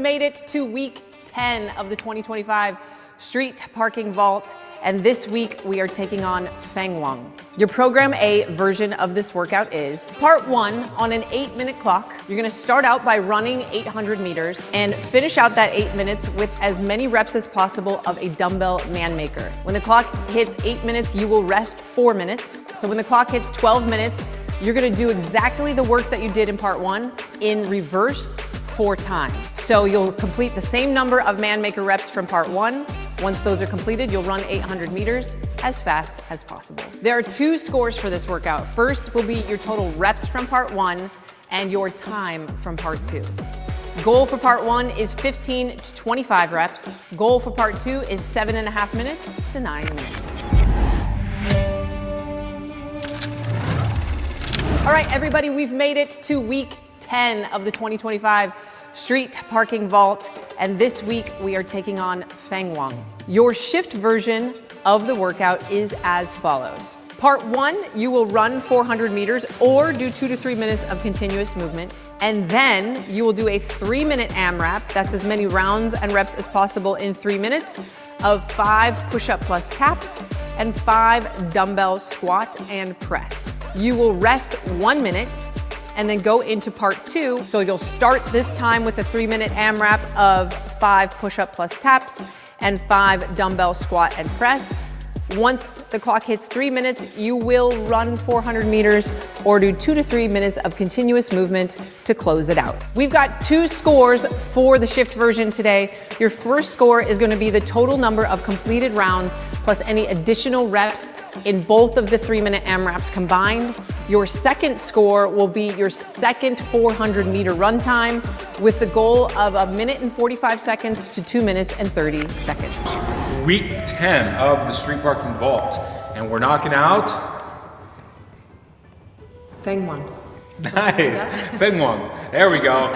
made it to week 10 of the 2025 Street Parking Vault, and this week we are taking on FENGHUANG. Your Program A version of this workout is part 1 on an 8-minute clock. You're gonna start out by running 800 meters and finish out that 8 minutes with as many reps as possible of a dumbbell man maker. When the clock hits 8 minutes, you will rest 4 minutes. So when the clock hits 12 minutes, you're gonna do exactly the work that you did in part 1 in reverse 4 times. So you'll complete the same number of man maker reps from part 1. Once those are completed, you'll run 800 meters as fast as possible. There are 2 scores for this workout. First will be your total reps from part 1 and your time from part 2. Goal for part 1 is 15 to 25 reps. Goal for part 2 is 7.5 minutes to 9 minutes. All right, everybody, we've made it to week 10 of the 2025 Street Parking Vault, and this week we are taking on FENGHUANG. Your shift version of the workout is as follows. Part 1, you will run 400 meters or do 2 to 3 minutes of continuous movement, and then you will do a 3-minute AMRAP. That's as many rounds and reps as possible in 3 minutes of 5 push-up plus taps and 5 dumbbell squats and press. You will rest 1 minute and then go into part 2. So you'll start this time with a 3-minute AMRAP of 5 push-up plus taps and 5 dumbbell squat and press. Once the clock hits 3 minutes, you will run 400 meters or do 2 to 3 minutes of continuous movement to close it out. We've got 2 scores for the shift version today. Your first score is going to be the total number of completed rounds plus any additional reps in both of the 3-minute AMRAPs combined. Your second score will be your second 400 meter run time with the goal of 1 minute and 45 seconds to 2 minutes and 30 seconds. Week 10 of the Street Parking Vault, and we're knocking out FENGHUANG. Nice, FENGHUANG. There we go,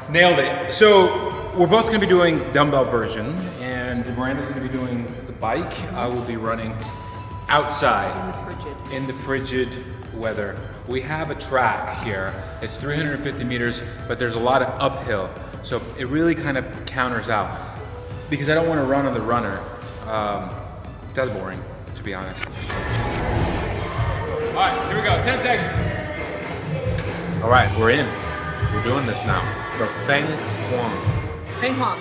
nailed it. So we're both going to be doing dumbbell version, and Miranda's going to be doing the bike. I will be running outside in the frigid weather. We have a track here. It's 350 meters, but there's a lot of uphill, so it really kind of counters out because I don't want to run on the runner. That's boring, to be honest. All right, here we go, 10 seconds. All right, we're in. We're doing this now. For FENGHUANG. FENGHUANG.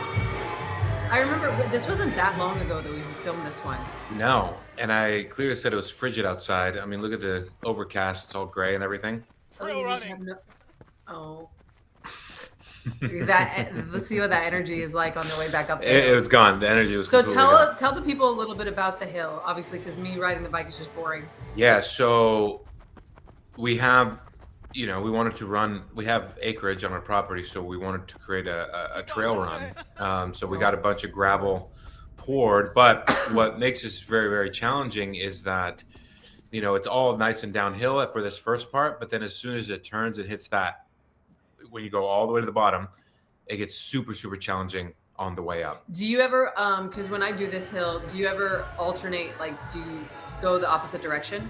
I remember, this wasn't that long ago that we filmed this one. No, and I clearly said it was frigid outside. I mean, look at the overcast, it's all gray and everything. Oh. Let's see what that energy is like on the way back up there. It was gone. The energy was so gone. Tell the people a little bit about the hill, obviously, because me riding the bike is just boring. Yeah, so we have, we wanted to run, we have acreage on our property, so we wanted to create a trail run. So we got a bunch of gravel poured, but what makes this very, very challenging is that, it's all nice and downhill for this first part, but then as soon as it turns, it hits that, when you go all the way to the bottom, it gets super, super challenging on the way up. Do you ever, because when I do this hill, do you ever alternate, like, do you go the opposite direction?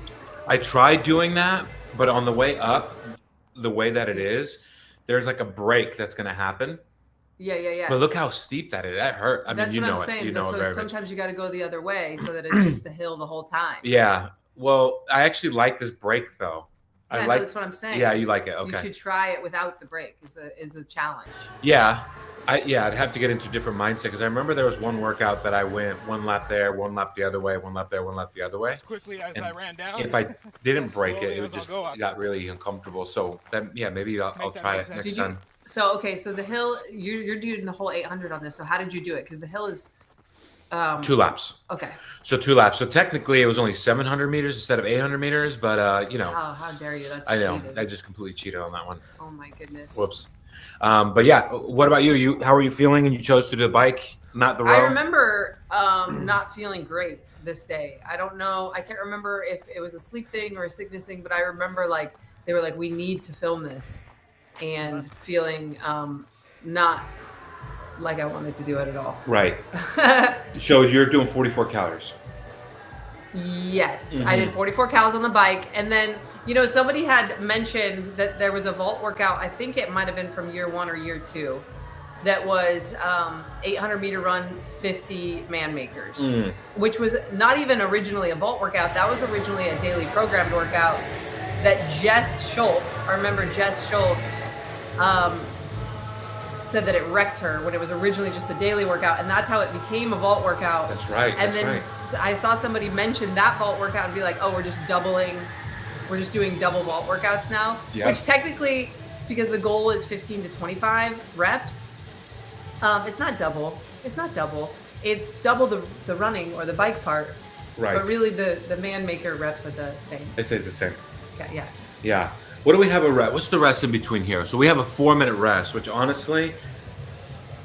I tried doing that, but on the way up, the way that it is, there's like a break that's going to happen. Yeah. But look how steep that is. That hurt. I mean, you know it. You know it very much. Sometimes you got to go the other way so that it's just the hill the whole time. Yeah. Well, I actually like this break though. Yeah, that's what I'm saying. Yeah, you like it. Okay. You should try it without the break. Is a challenge. Yeah. I'd have to get into a different mindset because I remember there was one workout that I went 1 lap there, 1 lap the other way, 1 lap there, 1 lap the other way. As quickly as I ran down. If I didn't break it, it just got really uncomfortable. So then, maybe I'll try it next time. So the hill, you're doing the whole 800 on this. So how did you do it? Because the hill is 2 laps. Okay. So 2 laps. So technically it was only 700 meters instead of 800 meters, but how dare you? That's cheated. Cheated. I just completely cheated on that one. Oh my goodness. Whoops. But yeah, what about you? How are you feeling? And you chose to do the bike, not the row? I remember not feeling great this day. I don't know. I can't remember if it was a sleep thing or a sickness thing, but I remember they were like, we need to film this, and feeling not like I wanted to do it at all. Right. So you're doing 44 calories. Yes, I did 44 calories on the bike. And then, somebody had mentioned that there was a vault workout. I think it might have been from year 1 or year 2. that was 800 meter run, 50 man makers, which was not even originally a vault workout. That was originally a daily programmed workout that Jess Schultz, I remember Jess Schultz, said that it wrecked her when it was originally just the daily workout, and that's how it became a vault workout. That's right. And then I saw somebody mention that vault workout and be like, oh, we're just doing double vault workouts now, which technically, it's because the goal is 15 to 25 reps. It's not double. It's double the running or the bike part. Right. But really the man maker reps are the same. It stays the same. Okay, yeah. Yeah. What do we have a rest? What's the rest in between here? So we have a 4-minute rest, which honestly,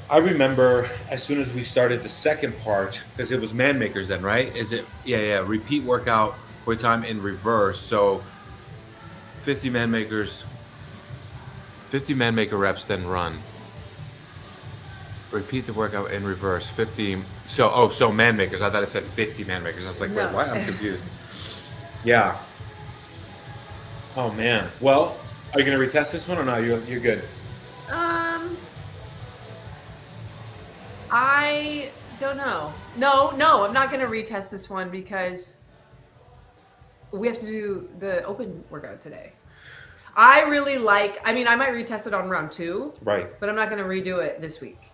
I remember as soon as we started the second part, because it was man makers then, right? Is it? Yeah. Repeat workout for time in reverse. So 50 man maker reps, then run. Repeat the workout in reverse. 50. So man makers. I thought it said 50 man makers. I was like, wait, what? I'm confused. Yeah. Oh man. Well, are you gonna retest this one or no? You're good. I don't know. No, I'm not gonna retest this one because we have to do the open workout today. I might retest it on round 2. Right. But I'm not gonna redo it this week.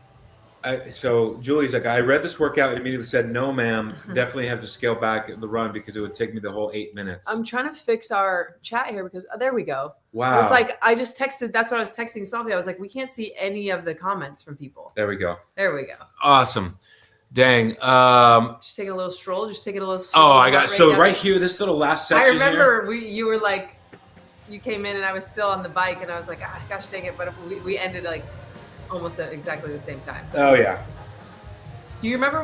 So Julie's like, I read this workout and immediately said, no, ma'am, definitely have to scale back the run because it would take me the whole 8 minutes. I'm trying to fix our chat here because there we go. Wow. I was like, I just texted. That's what I was texting Sophie. I was like, we can't see any of the comments from people. There we go. Awesome. Dang. Just taking a little stroll. Oh, I got right here, this little last section. I remember you were like, you came in and I was still on the bike and I was like, gosh dang it. But we ended like almost at exactly the same time. Oh yeah. Do you remember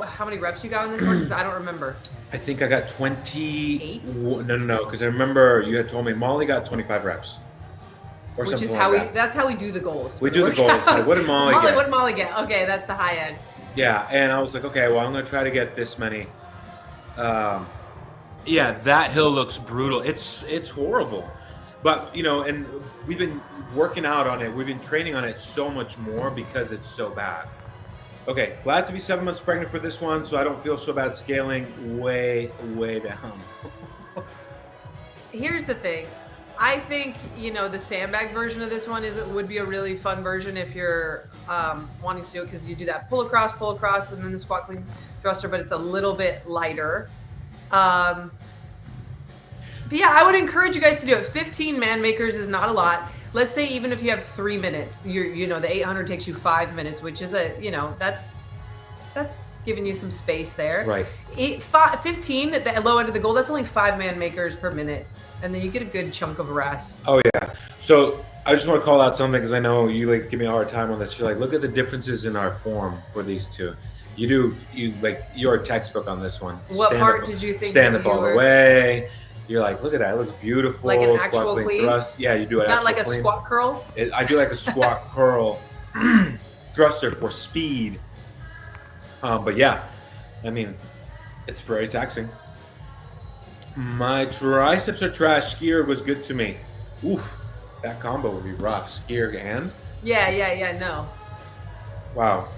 how many reps you got on this one? Because I don't remember. I think I got 28. 8? No. Because I remember you had told me Molly got 25 reps. Or Which something is how like that's how we do the goals. We do the goals. Like, what did Molly get? What did Molly get? Okay, that's the high end. Yeah, and I was like, okay, well, I'm going to try to get this many. Yeah, that hill looks brutal. It's horrible. But, and we've been working out on it. We've been training on it so much more because it's so bad. Okay, glad to be 7 months pregnant for this one, so I don't feel so bad scaling way, way down. Here's the thing. I think, the sandbag version of this one would be a really fun version if you're wanting to do it because you do that pull across, and then the squat clean thruster, but it's a little bit lighter. But yeah, I would encourage you guys to do it. 15 man makers is not a lot. Let's say even if you have 3 minutes, the 800 takes you 5 minutes, which is that's giving you some space there. Right. 15 at the low end of the goal, that's only 5 man makers per minute. And then you get a good chunk of rest. Oh yeah. So I just want to call out something because I know you give me a hard time on this. You're like, look at the differences in our form for these two. You're a textbook on this one. What part did you think? Stand up all the way. You're like, look at that. It looks beautiful. Like an actual clean? Thrust. Yeah, you do it. Not like a squat curl? I do like a squat curl thruster for speed. But yeah, I mean, it's very taxing. My triceps are trash. Skier was good to me. Oof, that combo would be rough. Skier and? Yeah, no. Wow.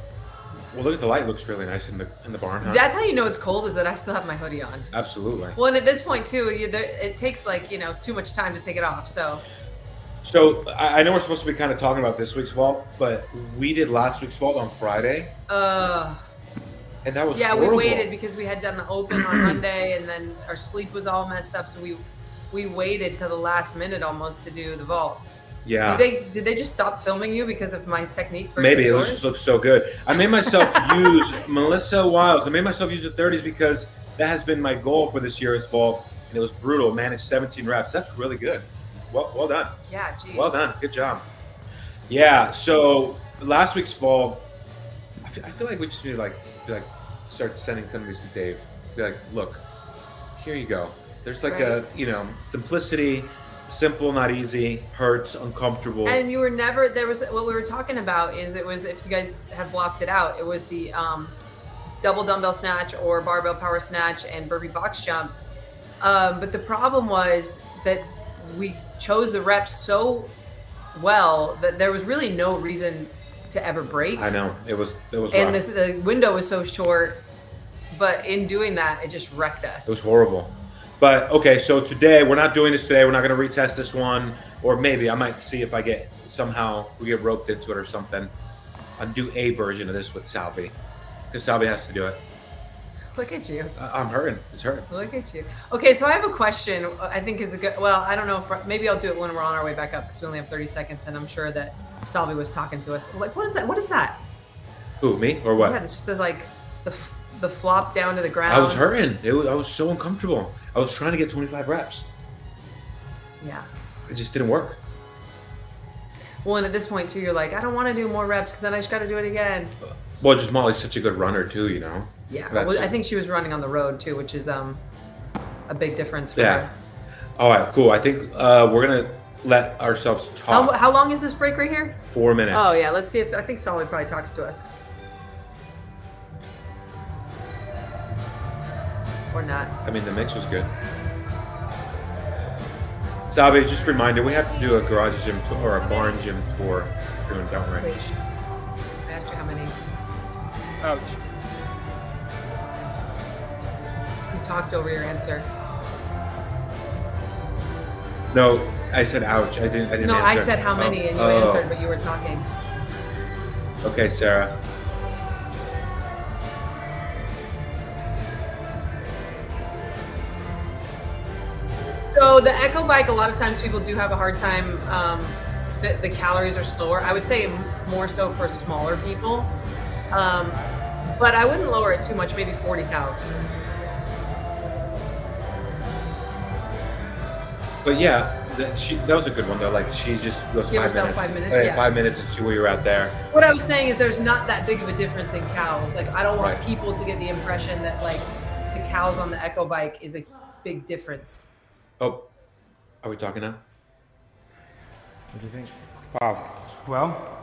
Well, look at the light. Looks really nice in the barn, huh? That's how you know it's cold, is that I still have my hoodie on. Absolutely. Well, and at this point too, it takes too much time to take it off. So I know we're supposed to be kind of talking about this week's vault, but we did last week's vault on Friday. And that was horrible. We waited because we had done the open on Monday, and then our sleep was all messed up, so we waited till the last minute almost to do the vault. Yeah. Did they just stop filming you because of my technique? Maybe it just looks so good. I made myself use Melissa Wiles. I made myself use the 30s because that has been my goal for this year's vault, and it was brutal. Managed 17 reps. That's really good. Well done. Yeah, geez. Well done. Good job. Yeah. So last week's vault, I feel like we just need to start sending some of these to Dave. Be like, look, here you go. There's a simplicity. Simple, not easy, hurts, uncomfortable. And you were never, there was, what we were talking about is it was, if you guys had blocked it out, it was the double dumbbell snatch or barbell power snatch and burpee box jump. But the problem was that we chose the reps so well that there was really no reason to ever break. I know, it was And rough. the window was so short, but in doing that, it just wrecked us. It was horrible. But okay, so today we're not doing this today. We're not going to retest this one, or maybe I might see if I get we get roped into it or something. I'll do a version of this with Salvi, because Salvi has to do it. Look at you. I'm hurting. It's hurting. Look at you. Okay, so I have a question. I think is a good. Well, I don't know if maybe I'll do it when we're on our way back up because we only have 30 seconds, and I'm sure that Salvi was talking to us. Like, what is that? What is that? Who, me or what? Yeah, it's just the flop down to the ground. I was hurting. I was so uncomfortable. I was trying to get 25 reps. Yeah. It just didn't work. Well, and at this point too, you're like, I don't want to do more reps because then I just got to do it again. Well, just Molly's such a good runner too, you know. Yeah, well, I think she was running on the road too, which is a big difference for Yeah. her. All right, cool. I think we're gonna let ourselves talk. How long is this break right here? 4 minutes. Oh yeah, let's see if I think Solid probably talks to us. Or not. I mean, the mix was good. Salvi, just a reminder, we have to do a garage gym tour or a barn gym tour soon, don't we? Wait, I asked you how many. Ouch. You talked over your answer. No, I said ouch. I didn't No, answer. I said how many, and you answered, but you were talking. Okay, Sarah. So the Echo Bike, a lot of times people do have a hard time. The calories are slower. I would say more so for smaller people, but I wouldn't lower it too much. Maybe 40 calories. But yeah, that was a good one though. Like she just goes Give 5 herself minutes. 5 minutes, Hey, yeah. 5 minutes and see where you're at there. What I was saying is there's not that big of a difference in cows. Like I don't want Right. people to get the impression that like the cows on the Echo Bike is a big difference. Oh, are we talking now? What do you think? Wow. Well,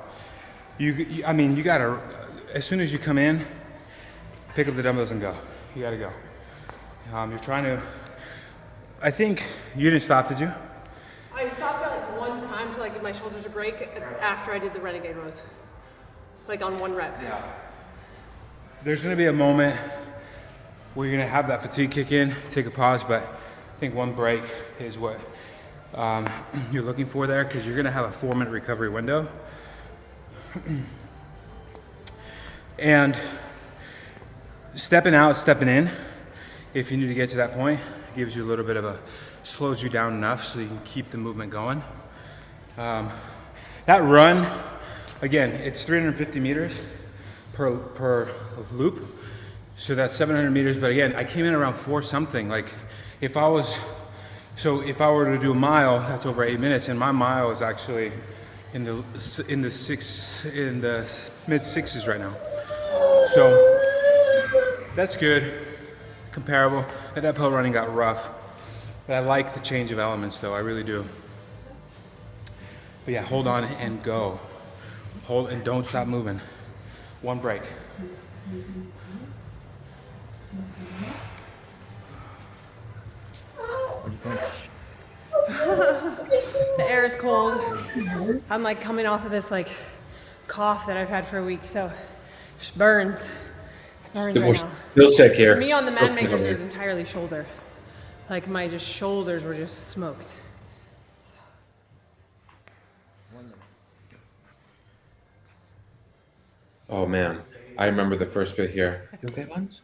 I mean, you gotta, as soon as you come in, pick up the dumbbells and go. You gotta go. You're trying to, I think you didn't stop, did you? I stopped at like one time to like give my shoulders a break after I did the renegade rows. Like on one rep. Yeah. There's gonna be a moment where you're gonna have that fatigue kick in, take a pause, but I think one break is what you're looking for there because you're gonna have a 4-minute recovery window. And stepping out, stepping in, if you need to get to that point, gives you a little bit of slows you down enough so you can keep the movement going. That run, again, it's 350 meters per loop. So that's 700 meters, but again, I came in around 4 something. Like if I were to do a mile, that's over 8 minutes, and my mile is actually in the mid 6s right now. So that's good, comparable. That uphill running got rough, but I like the change of elements though, I really do. But yeah, hold on and go. Hold and don't stop moving. One break. The air is cold. I'm like coming off of this like cough that I've had for a week, so it just burns. It burns right now. Still sick here. For me on the Still Man sick Makers, over it here. was entirely shoulder. Like my just shoulders were just smoked. Oh man, I remember the first bit here. You okay, Buns?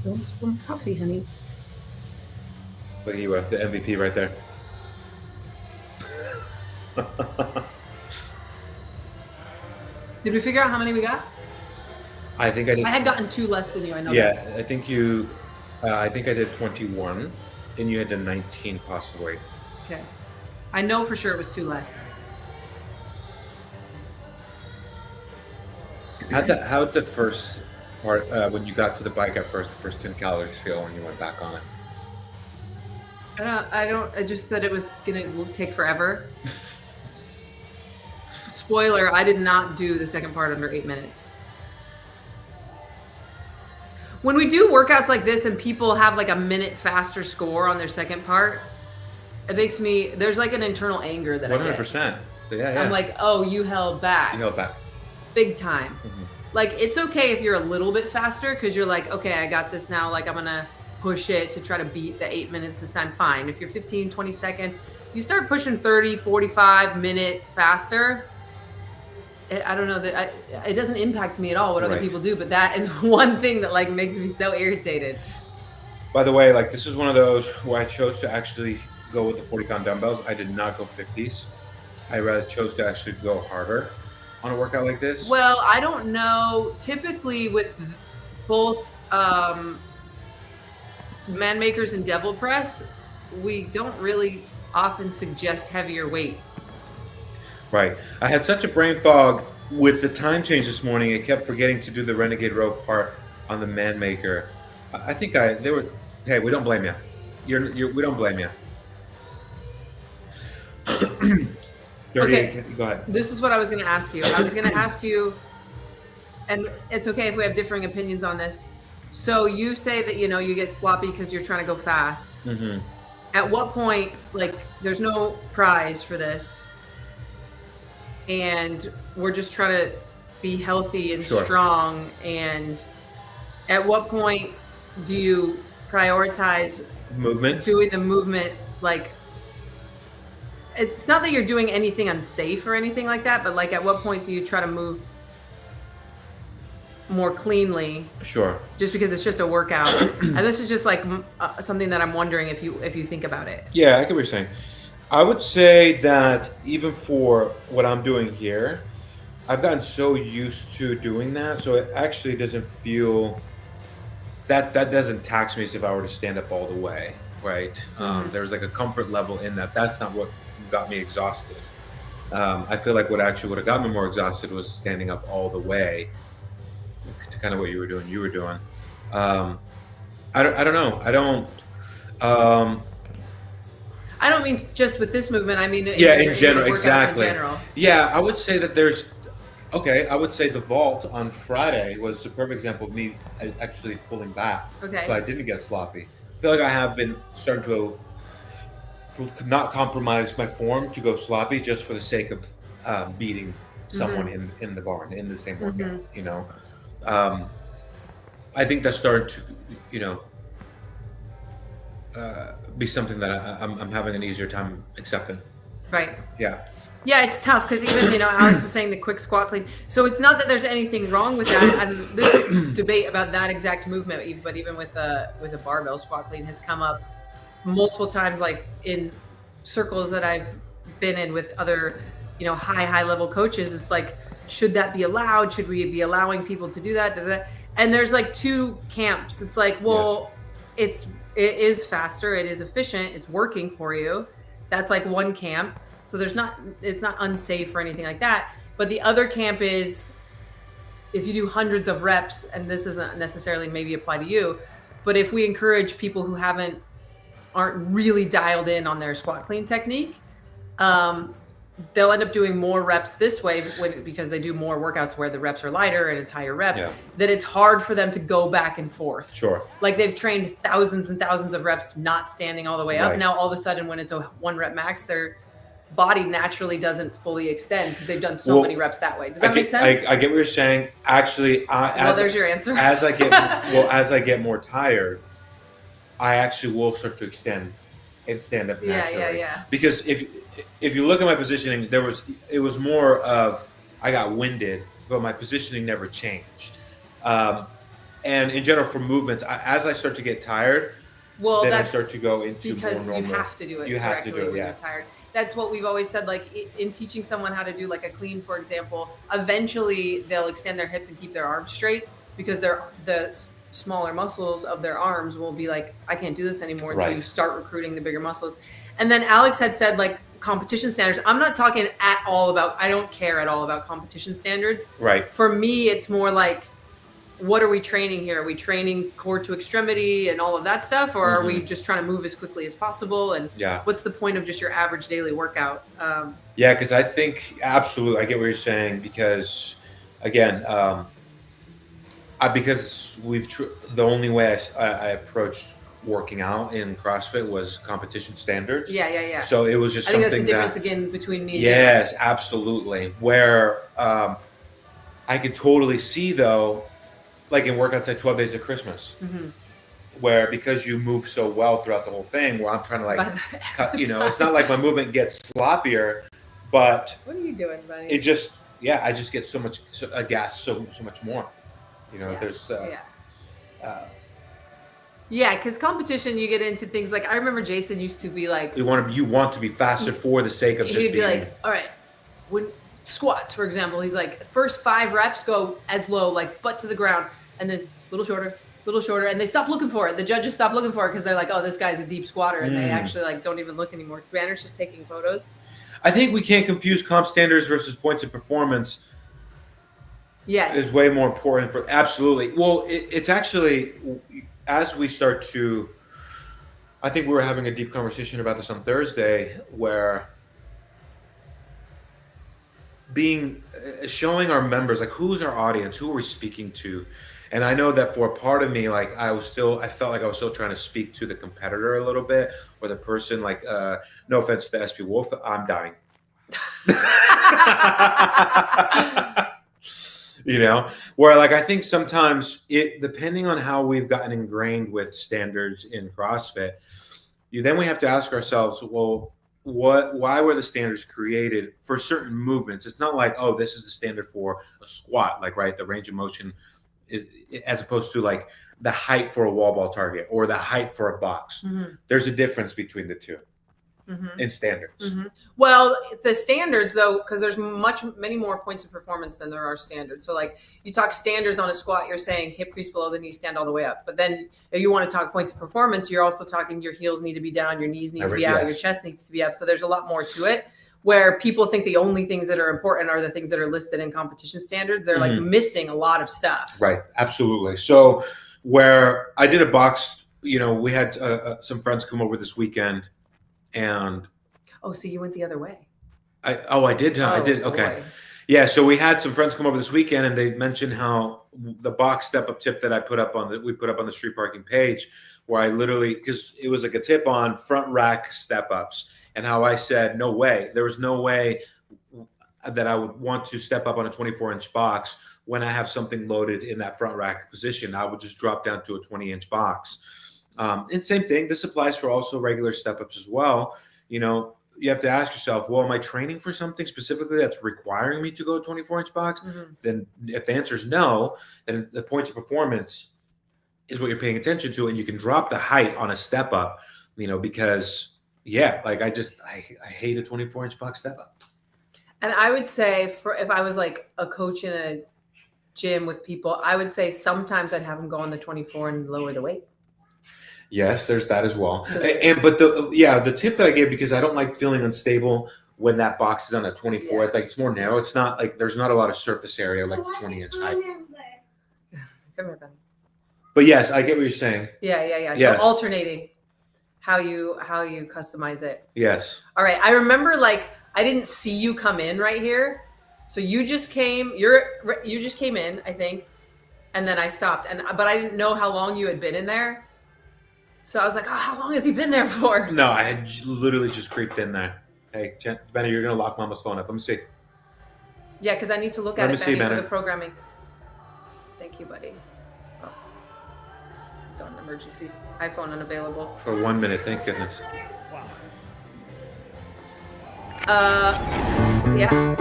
Don't spill my coffee, honey. Look at you, the MVP right there. Did we figure out how many we got? I think I did. I had gotten 2 less than you. I know. Yeah, that. I think you. I think I did 21, and you had done 19 possibly. Okay. I know for sure it was 2 less. How'd the first part when you got to the bike at first, the first 10 calories feel when you went back on it? I just that it was gonna take forever. Spoiler, I did not do the second part under 8 minutes. When we do workouts like this and people have like a minute faster score on their second part, it makes me, there's like an internal anger that I get. 100%. Yeah. I'm like, oh, you held back. You held back. Big time. Like, it's okay if you're a little bit faster because you're like, okay, I got this now. Like, I'm going to push it to try to beat the 8 minutes this time. Fine. If you're 15, 20 seconds, you start pushing 30, 45 minute faster. I don't know that it doesn't impact me at all what other people do, but that is one thing that like makes me so irritated. By the way, like this is one of those where I chose to actually go with the 40-pound dumbbells. I did not go 50s. I rather chose to actually go harder on a workout like this. Well, I don't know. Typically with both man makers and devil press, we don't really often suggest heavier weight. Right. I had such a brain fog with the time change this morning. I kept forgetting to do the renegade rope part on the man maker. I think they were. Hey, we don't blame you. We don't blame you. Okay. Go ahead. This is what I was going to ask you. I was going to ask you, and it's okay if we have differing opinions on this. So you say that you get sloppy because you're trying to go fast. Mm-hmm. At what point, like, there's no prize for this, and we're just trying to be healthy and strong, and at what point do you prioritize movement? Doing the movement, like, it's not that you're doing anything unsafe or anything like that, but like at what point do you try to move more cleanly? Sure. Just because it's just a workout. And this is just like something that I'm wondering if you think about it. Yeah, I get what you're saying. I would say that even for what I'm doing here, I've gotten so used to doing that, so it actually doesn't feel that doesn't tax me as if I were to stand up all the way, right? There's like a comfort level in that. That's not what got me exhausted. I feel like what actually would have got me more exhausted was standing up all the way, to kind of what you were doing. I don't know. I don't mean just with this movement. I mean, in general, exactly. In general. Yeah, I would say that I would say the vault on Friday was a perfect example of me actually pulling back. Okay. So I didn't get sloppy. I feel like I have been starting to not compromise my form to go sloppy just for the sake of beating someone in the barn in the same workout. I think that's starting to, be something that I'm having an easier time accepting. Right. Yeah. Yeah, it's tough because even, Alex is saying the quick squat clean. So it's not that there's anything wrong with that. And this debate about that exact movement, but even with a barbell squat clean has come up multiple times, like in circles that I've been in with other, high level coaches. It's like, should that be allowed? Should we be allowing people to do that? Da, da, da. And there's like two camps. It's like, well, it is faster. It is efficient. It's working for you. That's like one camp. So it's not unsafe or anything like that. But the other camp is, if you do hundreds of reps, and this doesn't necessarily maybe apply to you, but if we encourage people who aren't really dialed in on their squat clean technique, they'll end up doing more reps this way because they do more workouts where the reps are lighter and it's higher rep, that it's hard for them to go back and forth. Sure. Like they've trained thousands and thousands of reps not standing all the way up. Now all of a sudden when it's a 1 rep max, their body naturally doesn't fully extend because they've done so many reps that way. Does that make sense? I get what you're saying. Actually, there's your answer. As I get more tired, I actually will start to extend and stand up naturally. Yeah. Because if you look at my positioning, it was more of I got winded, but my positioning never changed. And in general, for movements, as I start to get tired, then I start to go into more normal. Because you have to do it. You have to do it. When you're tired. That's what we've always said. Like in teaching someone how to do like a clean, for example, eventually they'll extend their hips and keep their arms straight because the smaller muscles of their arms will be like, I can't do this anymore. And so you start recruiting the bigger muscles. And then Alex had said like competition standards. I'm not talking I don't care at all about competition standards. Right. For me, it's more like, what are we training here? Are we training core to extremity and all of that stuff? Or are we just trying to move as quickly as possible? And what's the point of just your average daily workout? Because I think absolutely, I get what you're saying because, again, because the only way I approached working out in CrossFit was competition standards. Yeah. So it was just I think something that's the difference again between me and yes, absolutely. Where I could totally see though, like in workouts like 12 Days of Christmas, where because you move so well throughout the whole thing, where I'm trying to like cut, it's not like my movement gets sloppier, but What are you doing, buddy? it just, I just get so much gas, so much more. There's yeah, because competition, you get into things like I remember Jason used to be like, you want to be faster for the sake of just he'd be being like, all right, when squats, for example, he's like, first 5 reps go as low, like butt to the ground, and then a little shorter, and they stop looking for it. The judges stop looking for it because they're like, oh, this guy's a deep squatter, and they actually like don't even look anymore. Banner's just taking photos. I think we can't confuse comp standards versus points of performance. Yes, is way more important for absolutely. Well, it's actually as we start to. I think we were having a deep conversation about this on Thursday, where showing our members like who's our audience, who are we speaking to, and I know that for a part of me, like I felt like I was still trying to speak to the competitor a little bit, or the person like no offense to SP Wolf, I'm dying. Where like I think sometimes depending on how we've gotten ingrained with standards in CrossFit, then we have to ask ourselves, well, why were the standards created for certain movements? It's not like, oh, this is the standard for a squat, like right, the range of motion as opposed to like the height for a wall ball target or the height for a box. There's a difference between the two in standards. Well, the standards though, because there's many more points of performance than there are standards. So like you talk standards on a squat, you're saying hip crease below the knee, stand all the way up. But then if you want to talk points of performance, you're also talking your heels need to be down, your knees need to be out, your chest needs to be up. So there's a lot more to it, where people think the only things that are important are the things that are listed in competition standards. They're like missing a lot of stuff. Right. Absolutely. So where I did a box, we had some friends come over this weekend and. Oh, so you went the other way. I did. Okay. Boy. Yeah. So we had some friends come over this weekend and they mentioned how the box step up tip that we put up on the street parking page, where I literally, because it was like a tip on front rack step ups, and how I said, no way. There was no way that I would want to step up on a 24-inch box when I have something loaded in that front rack position. I would just drop down to a 20-inch box. And same thing. This applies for also regular step ups as well. You have to ask yourself, well, am I training for something specifically that's requiring me to go a 24-inch box? Then if the answer is no, then the points of performance is what you're paying attention to. And you can drop the height on a step up, because like I hate a 24-inch box step up. And I would say if I was like a coach in a gym with people, I would say sometimes I'd have them go on the 24 and lower the weight. Yes, there's that as well. But the tip that I gave, because I don't like feeling unstable when that box is on a 24. I think it's more narrow. It's not like there's not a lot of surface area like the 20-inch height. Come here, buddy. But yes, I get what you're saying. Yeah. Yes. So alternating how you customize it. Yes. All right. I remember like I didn't see you come in right here. So you just came in, I think, and then I stopped. But I didn't know how long you had been in there. So I was like, oh, how long has he been there for? No, I had literally just creeped in there. Hey, Benny, you're going to lock Mama's phone up. Let me see. Yeah, because I need to look at it, Benny, for the programming. Thank you, buddy. Oh. It's on emergency. iPhone unavailable. For 1 minute, thank goodness. Yeah.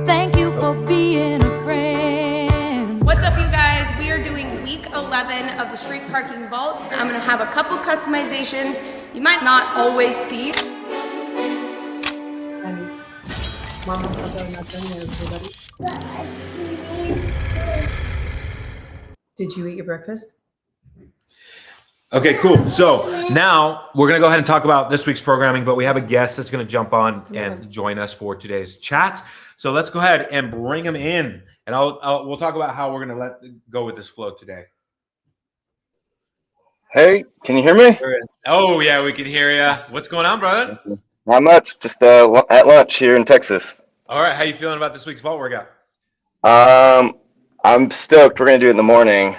Thank you for being a friend. What's up, you guys? We are doing week 11 of the street parking vault. I'm gonna have a couple customizations you might not always see. Mama, did you eat your breakfast? Okay, cool. So now we're going to go ahead and talk about this week's programming, but we have a guest that's going to jump on and join us for today's chat. So let's go ahead and bring him in, and we'll talk about how we're going to go with this flow today. Hey, can you hear me? Oh, yeah, we can hear you. What's going on, brother? Not much. Just at lunch here in Texas. All right. How you feeling about this week's vault workout? I'm stoked. We're going to do it in the morning.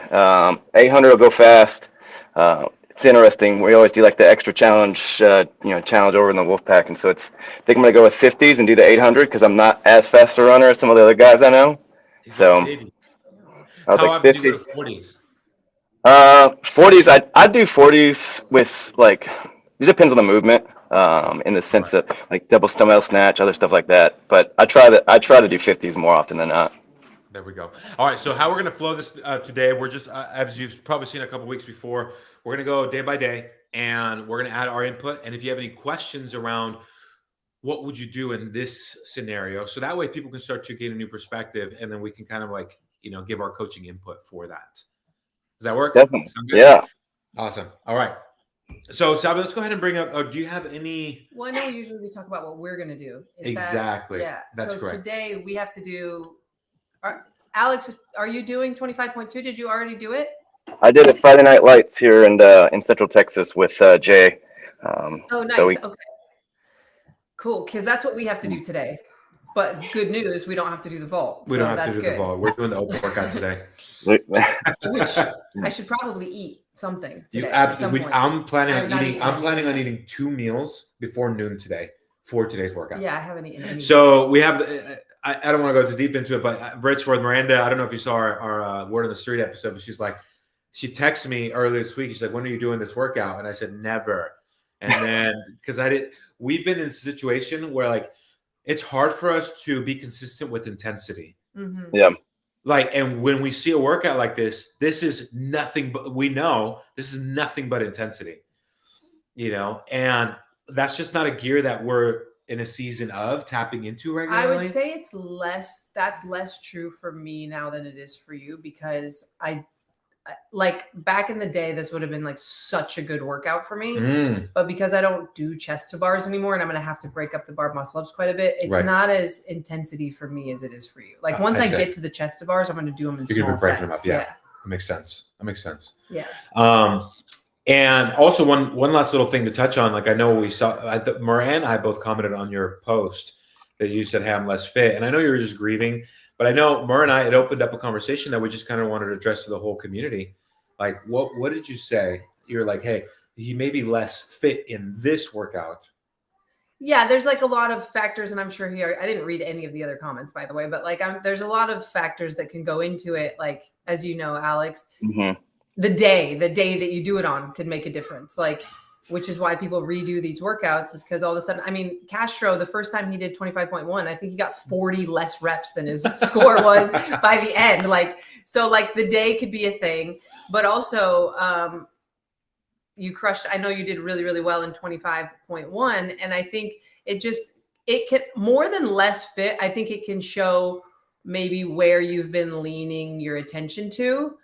800 will go fast. it's interesting. We always do like the extra challenge, challenge over in the wolf pack, and so I think I'm gonna go with 50s and do the 800 because I'm not as fast a runner as some of the other guys I know. So I was How like often do you 50. go to 40s? 40s. I do 40s with like it depends on the movement. In the sense of like double stomach snatch, other stuff like that. But I try to do 50s more often than not. There we go. All right, so how we're going to flow this today, we're just, as you've probably seen a couple weeks before, we're going to go day by day, and we're going to add our input. And if you have any questions around what would you do in this scenario, so that way people can start to gain a new perspective, and then we can kind of like, give our coaching input for that. Does that work? Definitely. Sound good? Yeah. Awesome. All right. So, Sabi, let's go ahead and bring up. Do you have any? Well, I know usually we talk about what we're going to do. Exactly. Yeah. That's so correct. Today we have to do. Alex, are you doing 25.2? Did you already do it? I did it Friday Night Lights here in Central Texas with Jay. Oh, nice. So Okay. Cool, because that's what we have to do today. But good news, we don't have to do the vault. We don't have to do the vault. We're doing the open workout today. Which I should probably eat something today. I'm planning on eating 2 meals before noon today for today's workout. Yeah, I haven't eaten anything. So we have. I don't want to go too deep into it, but Rich for Miranda, I don't know if you saw our Word on the Street episode, but she texted me earlier this week. She's like, "When are you doing this workout?" And I said, "Never." And then because we've been in a situation where like it's hard for us to be consistent with intensity. Mm-hmm. Yeah. Like, and when we see a workout like this is nothing but we know this is nothing but intensity, and that's just not a gear that we're in a season of tapping into regularly. I would say that's less true for me now than it is for you, because I like back in the day, this would have been like such a good workout for me, but because I don't do chest to bars anymore and I'm going to have to break up the bar muscle ups quite a bit, it's not as intensity for me as it is for you. Like once I get to the chest to bars, I'm going to do them in small sets. Them up. Yeah. That makes sense. Yeah. And also one last little thing to touch on, like I know Murray and I both commented on your post that you said, "Hey, I'm less fit," and I know you were just grieving. But I know Murray and I had opened up a conversation that we just kind of wanted to address to the whole community. Like, what did you say? You're like, hey, he may be less fit in this workout. Yeah, there's like a lot of factors, and I'm sure I didn't read any of the other comments, by the way, but like there's a lot of factors that can go into it. Like, as you know, Alex, the day that you do it on could make a difference. Like, which is why people redo these workouts, is because all of a sudden, I mean, Castro, the first time he did 25.1, I think he got 40 less reps than his score was by the end. Like, so like the day could be a thing, but also you crushed. I know you did really, really well in 25.1. And I think it can more than less fit. I think it can show maybe where you've been leaning your attention to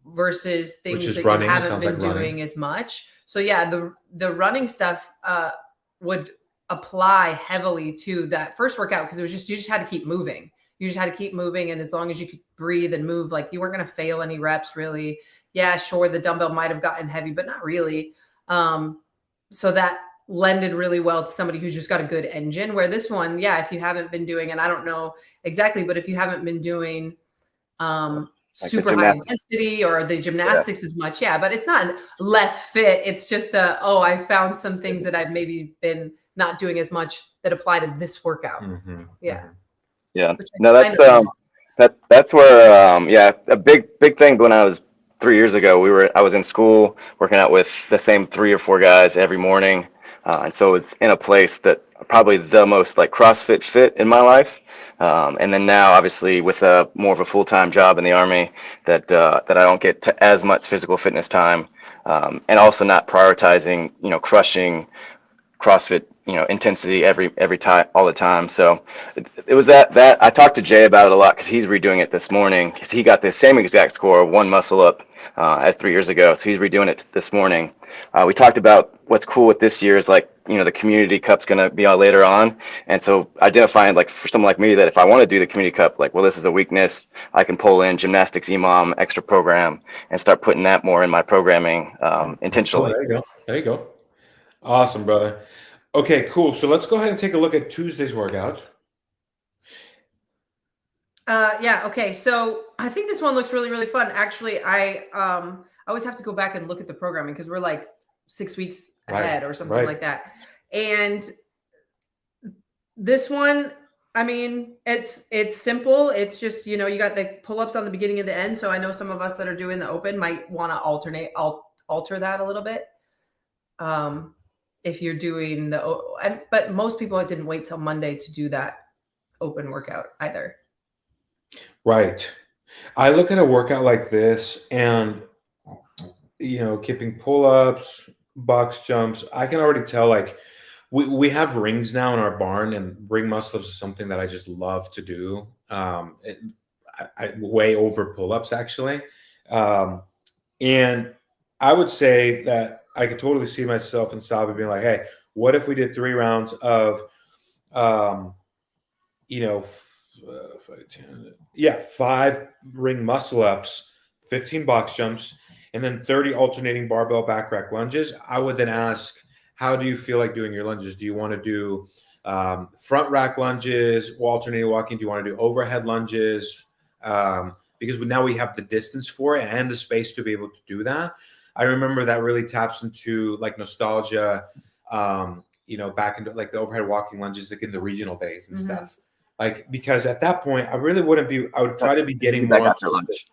versus things that you haven't been doing as much. So yeah, the running stuff would apply heavily to that first workout, because you just had to keep moving. You just had to keep moving, and as long as you could breathe and move, like you weren't going to fail any reps really. Yeah, sure, the dumbbell might have gotten heavy, but not really. So that lended really well to somebody who's just got a good engine. Where this one, yeah, if you haven't been doing, and I don't know exactly, but if you haven't been doing super high intensity or the gymnastics as much, but it's not less fit. It's just I found some things that I've maybe been not doing as much that apply to this workout. Yeah. No, that's where a big thing when I was 3 years ago, I was in school working out with the same 3 or 4 guys every morning, and so it was in a place that probably the most like CrossFit fit in my life. And then now, obviously, with more of a full-time job in the Army, that I don't get to as much physical fitness time, and also not prioritizing, crushing CrossFit, intensity every time, all the time. So it was that I talked to Jay about it a lot, because he's redoing it this morning, because he got the same exact score, 1 muscle up, as 3 years ago. So he's redoing it this morning. We talked about what's cool with this year is like, the community cup's going to be on later on. And so identifying like for someone like me that if I want to do the community cup, like, well, this is a weakness, I can pull in gymnastics, EMOM, extra program, and start putting that more in my programming intentionally. Oh, there you go. Awesome, brother. Okay, cool. So let's go ahead and take a look at Tuesday's workout. Okay. So I think this one looks really, really fun. Actually, I always have to go back and look at the programming because we're like 6 weeks Right, ahead or something right. like that. And this one, I mean, it's simple. It's just, you know, you got the pull-ups on the beginning and the end. So I know some of us that are doing the open might want to alter that a little bit. If you're doing but most people didn't wait till Monday to do that open workout either. Right. I look at a workout like this and, you know, keeping pull-ups, box jumps, I can already tell, like, we have rings now in our barn, and ring muscle-ups is something that I just love to do. I way over pull-ups, actually. And I would say that I could totally see myself and Salvi being like, hey, what if we did 3 rounds of, you know, 5 ring muscle ups, 15 box jumps, and then 30 alternating barbell back rack lunges. I would then ask, how do you feel like doing your lunges? Do you want to do front rack lunges, alternating walking? Do you want to do overhead lunges? Because now we have the distance for it and the space to be able to do that. I remember that really taps into like nostalgia, you know, back into like the overhead walking lunges, like in the regional days and stuff. Like, because at that point, I really wouldn't be, I would try to be getting more after lunch.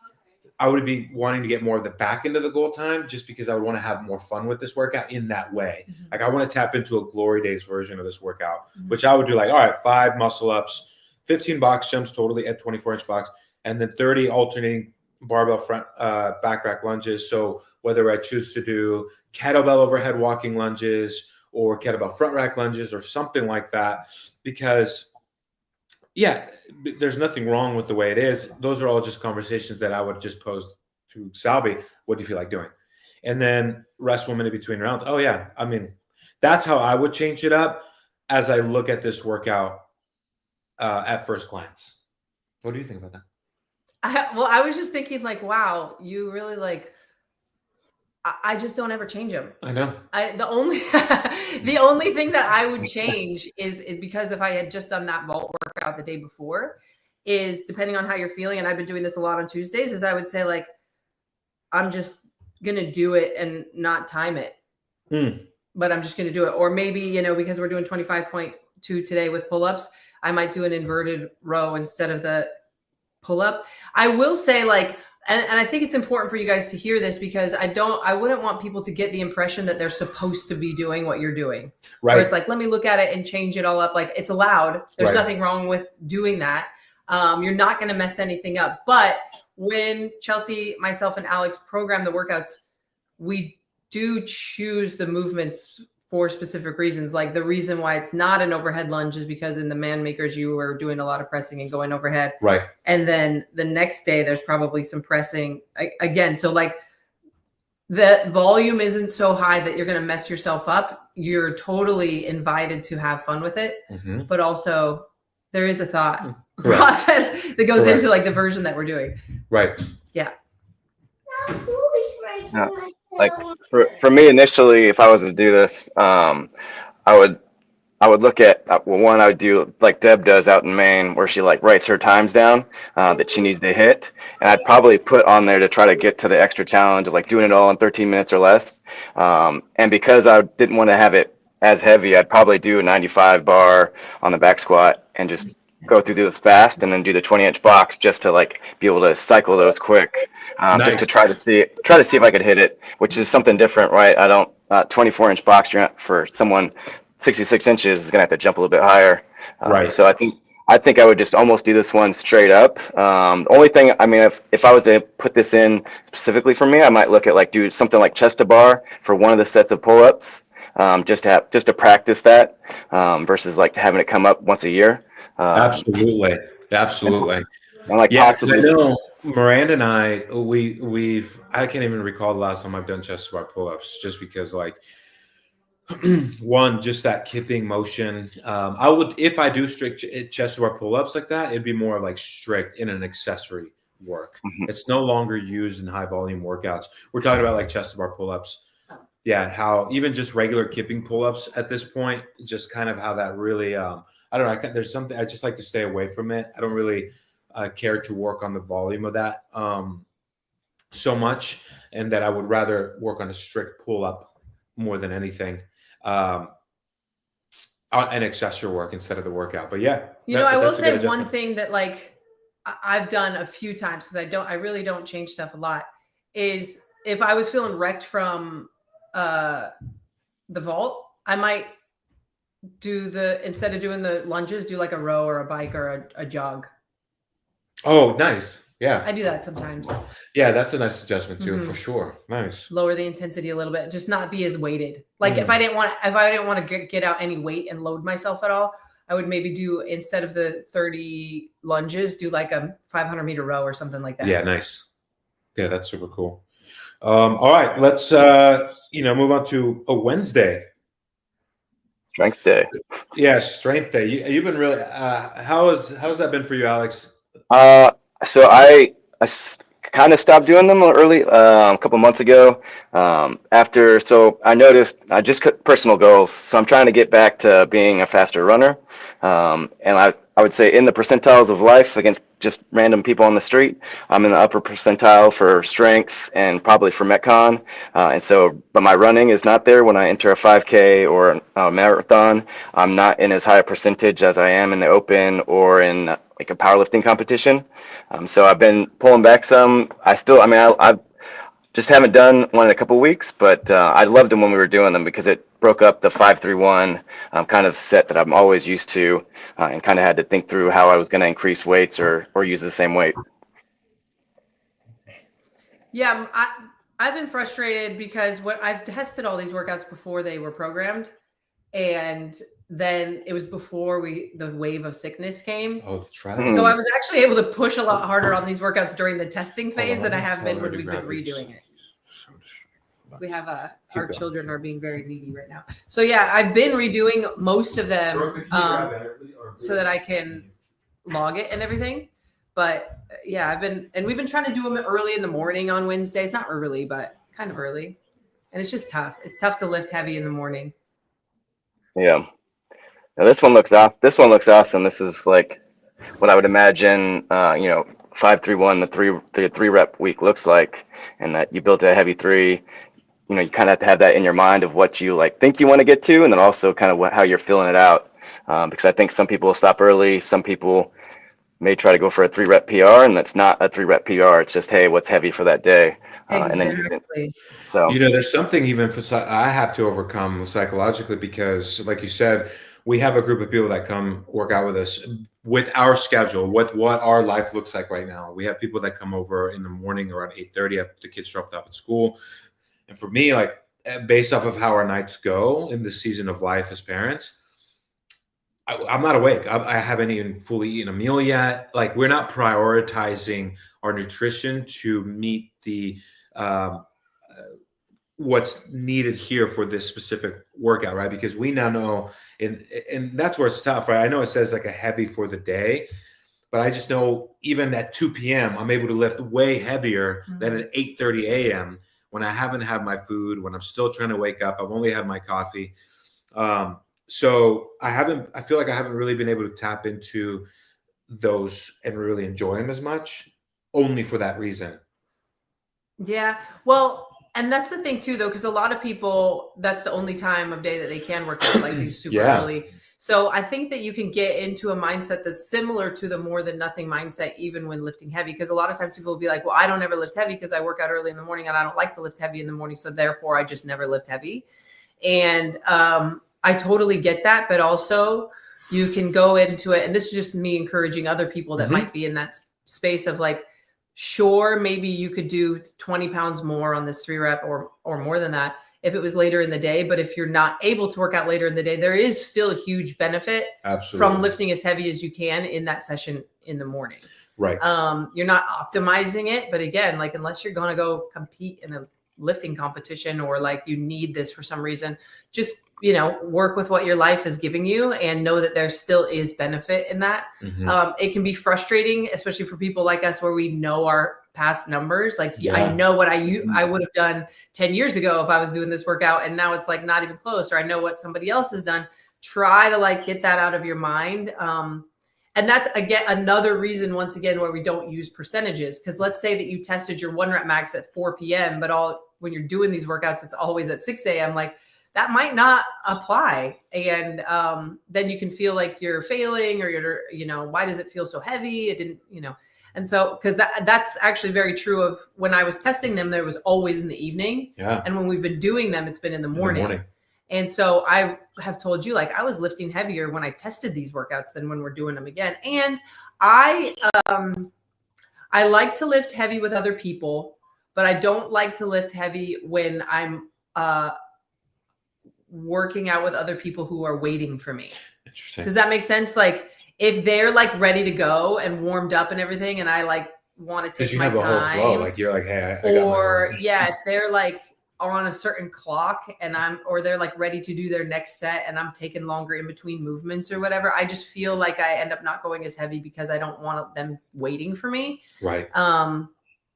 I would be wanting to get more of the back end of the goal time, just because I would want to have more fun with this workout in that way. Like, I want to tap into a glory days version of this workout, which I would do like, all right, 5 muscle ups, 15 box jumps totally at 24-inch box, and then 30 alternating barbell front back rack lunges. So whether I choose to do kettlebell overhead walking lunges or kettlebell front rack lunges or something like that, because yeah, there's nothing wrong with the way it is. Those are all just conversations that I would just pose to Salvi. What do you feel like doing? And then rest 1 minute between rounds. Oh yeah, I mean, that's how I would change it up as I look at this workout at first glance. What do you think about that? I was just thinking like, wow, you really like, I just don't ever change them. I know. The only the only thing that I would change is because if I had just done that vault workout the day before, is depending on how you're feeling, and I've been doing this a lot on Tuesdays, is I would say like, I'm just gonna do it and not time it. But I'm just gonna do it. Or maybe, you know, because we're doing 25.2 today with pull-ups, I might do an inverted row instead of the pull-up. I will say like, and I think it's important for you guys to hear this, because I wouldn't want people to get the impression that they're supposed to be doing what you're doing. Right. Where it's like, let me look at it and change it all up. Like, it's allowed. There's Right. nothing wrong with doing that. You're not going to mess anything up. But when Chelsea, myself, and Alex program the workouts, we do choose the movements for specific reasons. Like, the reason why it's not an overhead lunge is because in the man makers, you were doing a lot of pressing and going overhead. Right. And then the next day, there's probably some pressing again. So like, the volume isn't so high that you're going to mess yourself up. You're totally invited to have fun with it. But also, there is a thought process that goes into like the version that we're doing. Right. Yeah. Like for me initially, if I was to do this, I would look at one. I would do like Deb does out in Maine, where she like writes her times down that she needs to hit, and I'd probably put on there to try to get to the extra challenge of like doing it all in 13 minutes or less. And because I didn't want to have it as heavy, I'd probably do a 95 bar on the back squat and just go through this fast, and then do the 20-inch box just to like be able to cycle those quick, just to try to see if I could hit it, which is something different, right? I don't 24-inch box for someone 66 inches is gonna have to jump a little bit higher, Right. So I think I would just almost do this one straight up. The only thing, I mean, if I was to put this in specifically for me, I might look at like do something like chest to bar for one of the sets of pull-ups, just to practice that, versus like having it come up once a year. Absolutely. And like Yeah, 'cause possibly, I know Miranda and I, I can't even recall the last time I've done chest to bar pull-ups, just because like, one, just that kipping motion. I would, if I do strict chest to bar pull-ups like that, it'd be more like strict in an accessory work. It's no longer used in high volume workouts. We're talking about like chest to bar pull-ups. Yeah, how even just regular kipping pull-ups at this point, just kind of how that really, I don't know. There's something I just like to stay away from it. I don't really care to work on the volume of that. so much, and that I would rather work on a strict pull up more than anything. And accessory work instead of the workout. But yeah, I will that's a good say one adjustment. thing that like I've done a few times because I really don't change stuff a lot is if I was feeling wrecked from the vault, I might instead of doing the lunges, do like a row or a bike or a jog. Oh, nice. Yeah. I do that sometimes. Yeah, that's a nice adjustment too, for sure. Nice. Lower the intensity a little bit, just not be as weighted. Like if I didn't want to get out any weight and load myself at all, I would maybe do, instead of the 30 lunges, do like a 500-meter row or something like that. Yeah, nice. Yeah, that's super cool. All right, let's move on to a Wednesday. Strength day. Yeah, strength day. You've been really how's that been for you, Alex? So I kind of stopped doing them early, a couple months ago. So I noticed I just cut personal goals. So I'm trying to get back to being a faster runner. And I would say in the percentiles of life against just random people on the street, I'm in the upper percentile for strength and probably for Metcon. But my running is not there when I enter a 5K or a marathon. I'm not in as high a percentage as I am in the open or in like a powerlifting competition. So I've been pulling back some. I just haven't done one in a couple of weeks, but I loved them when we were doing them because it broke up the 5-3-1 kind of set that I'm always used to, and kind of had to think through how I was going to increase weights or use the same weight. Yeah, I've been frustrated because I've tested all these workouts before they were programmed, and then it was before the wave of sickness came. Oh, the track. So I was actually able to push a lot harder on these workouts during the testing phase than I have been when we've been redoing it. We have our children are being very needy right now. So yeah, I've been redoing most of them so that I can log it and everything. But yeah, we've been trying to do them early in the morning on Wednesdays. Not early, but kind of early. And it's just tough. It's tough to lift heavy in the morning. Yeah. Now this one looks awesome. This is like what I would imagine, 5-3-1, the three rep week looks like, and that you built a heavy three. You kind of have to have that in your mind of what you think you want to get to, and then also kind of how you're filling it out. Because I think some people will stop early. Some people may try to go for a 3-rep PR, and that's not a 3-rep PR. It's just, hey, what's heavy for that day? Exactly. There's something even I have to overcome psychologically because, like you said, we have a group of people that come work out with us with our schedule, with what our life looks like right now. We have people that come over in the morning around 8:30 after the kids dropped off at school. And for me, based off of how our nights go in the season of life as parents, I'm not awake. I haven't even fully eaten a meal yet. We're not prioritizing our nutrition to meet the what's needed here for this specific workout, right? Because we now know, and that's where it's tough, right? I know it says a heavy for the day, but I just know even at 2 p.m., I'm able to lift way heavier than at 8:30 a.m. when I haven't had my food, when I'm still trying to wake up. I've only had my coffee. So I feel like I haven't really been able to tap into those and really enjoy them as much, only for that reason. Yeah. Well, and that's the thing too, though, because a lot of people, that's the only time of day that they can work out these super early. So I think that you can get into a mindset that's similar to the more than nothing mindset, even when lifting heavy. Because a lot of times people will be like, well, I don't ever lift heavy because I work out early in the morning and I don't like to lift heavy in the morning. So therefore I just never lift heavy. And I totally get that. But also you can go into it. And this is just me encouraging other people that might be in that space of sure, maybe you could do 20 pounds more on this 3-rep or more than that if it was later in the day. But if you're not able to work out later in the day, there is still a huge benefit from lifting as heavy as you can in that session in the morning. Right. You're not optimizing it. But again, unless you're going to go compete in a lifting competition or you need this for some reason, just work with what your life is giving you and know that there still is benefit in that. It can be frustrating, especially for people like us where we know our past numbers. I know what I would have done 10 years ago if I was doing this workout, and now it's not even close, or I know what somebody else has done. Try to get that out of your mind. And And that's again another reason, once again, where we don't use percentages. Because let's say that you tested your 1 rep max at 4 p.m., but when you're doing these workouts, it's always at 6 a.m. Like that might not apply, and then you can feel like you're failing, or why does it feel so heavy? It didn't, And so, because that's actually very true of when I was testing them, there was always in the evening. Yeah. And when we've been doing them, it's been in the morning. And so I have told you, like, I was lifting heavier when I tested these workouts than when we're doing them again. And I like to lift heavy with other people, but I don't like to lift heavy when I'm working out with other people who are waiting for me. Interesting. Does that make sense? Like if they're like ready to go and warmed up and everything, and I like want to take my time. Because you have a whole flow, like you're like, hey, I got my own. Yeah, if they're like on a certain clock or they're like ready to do their next set and I'm taking longer in between movements or whatever, I just feel like I end up not going as heavy because I don't want them waiting for me. Right.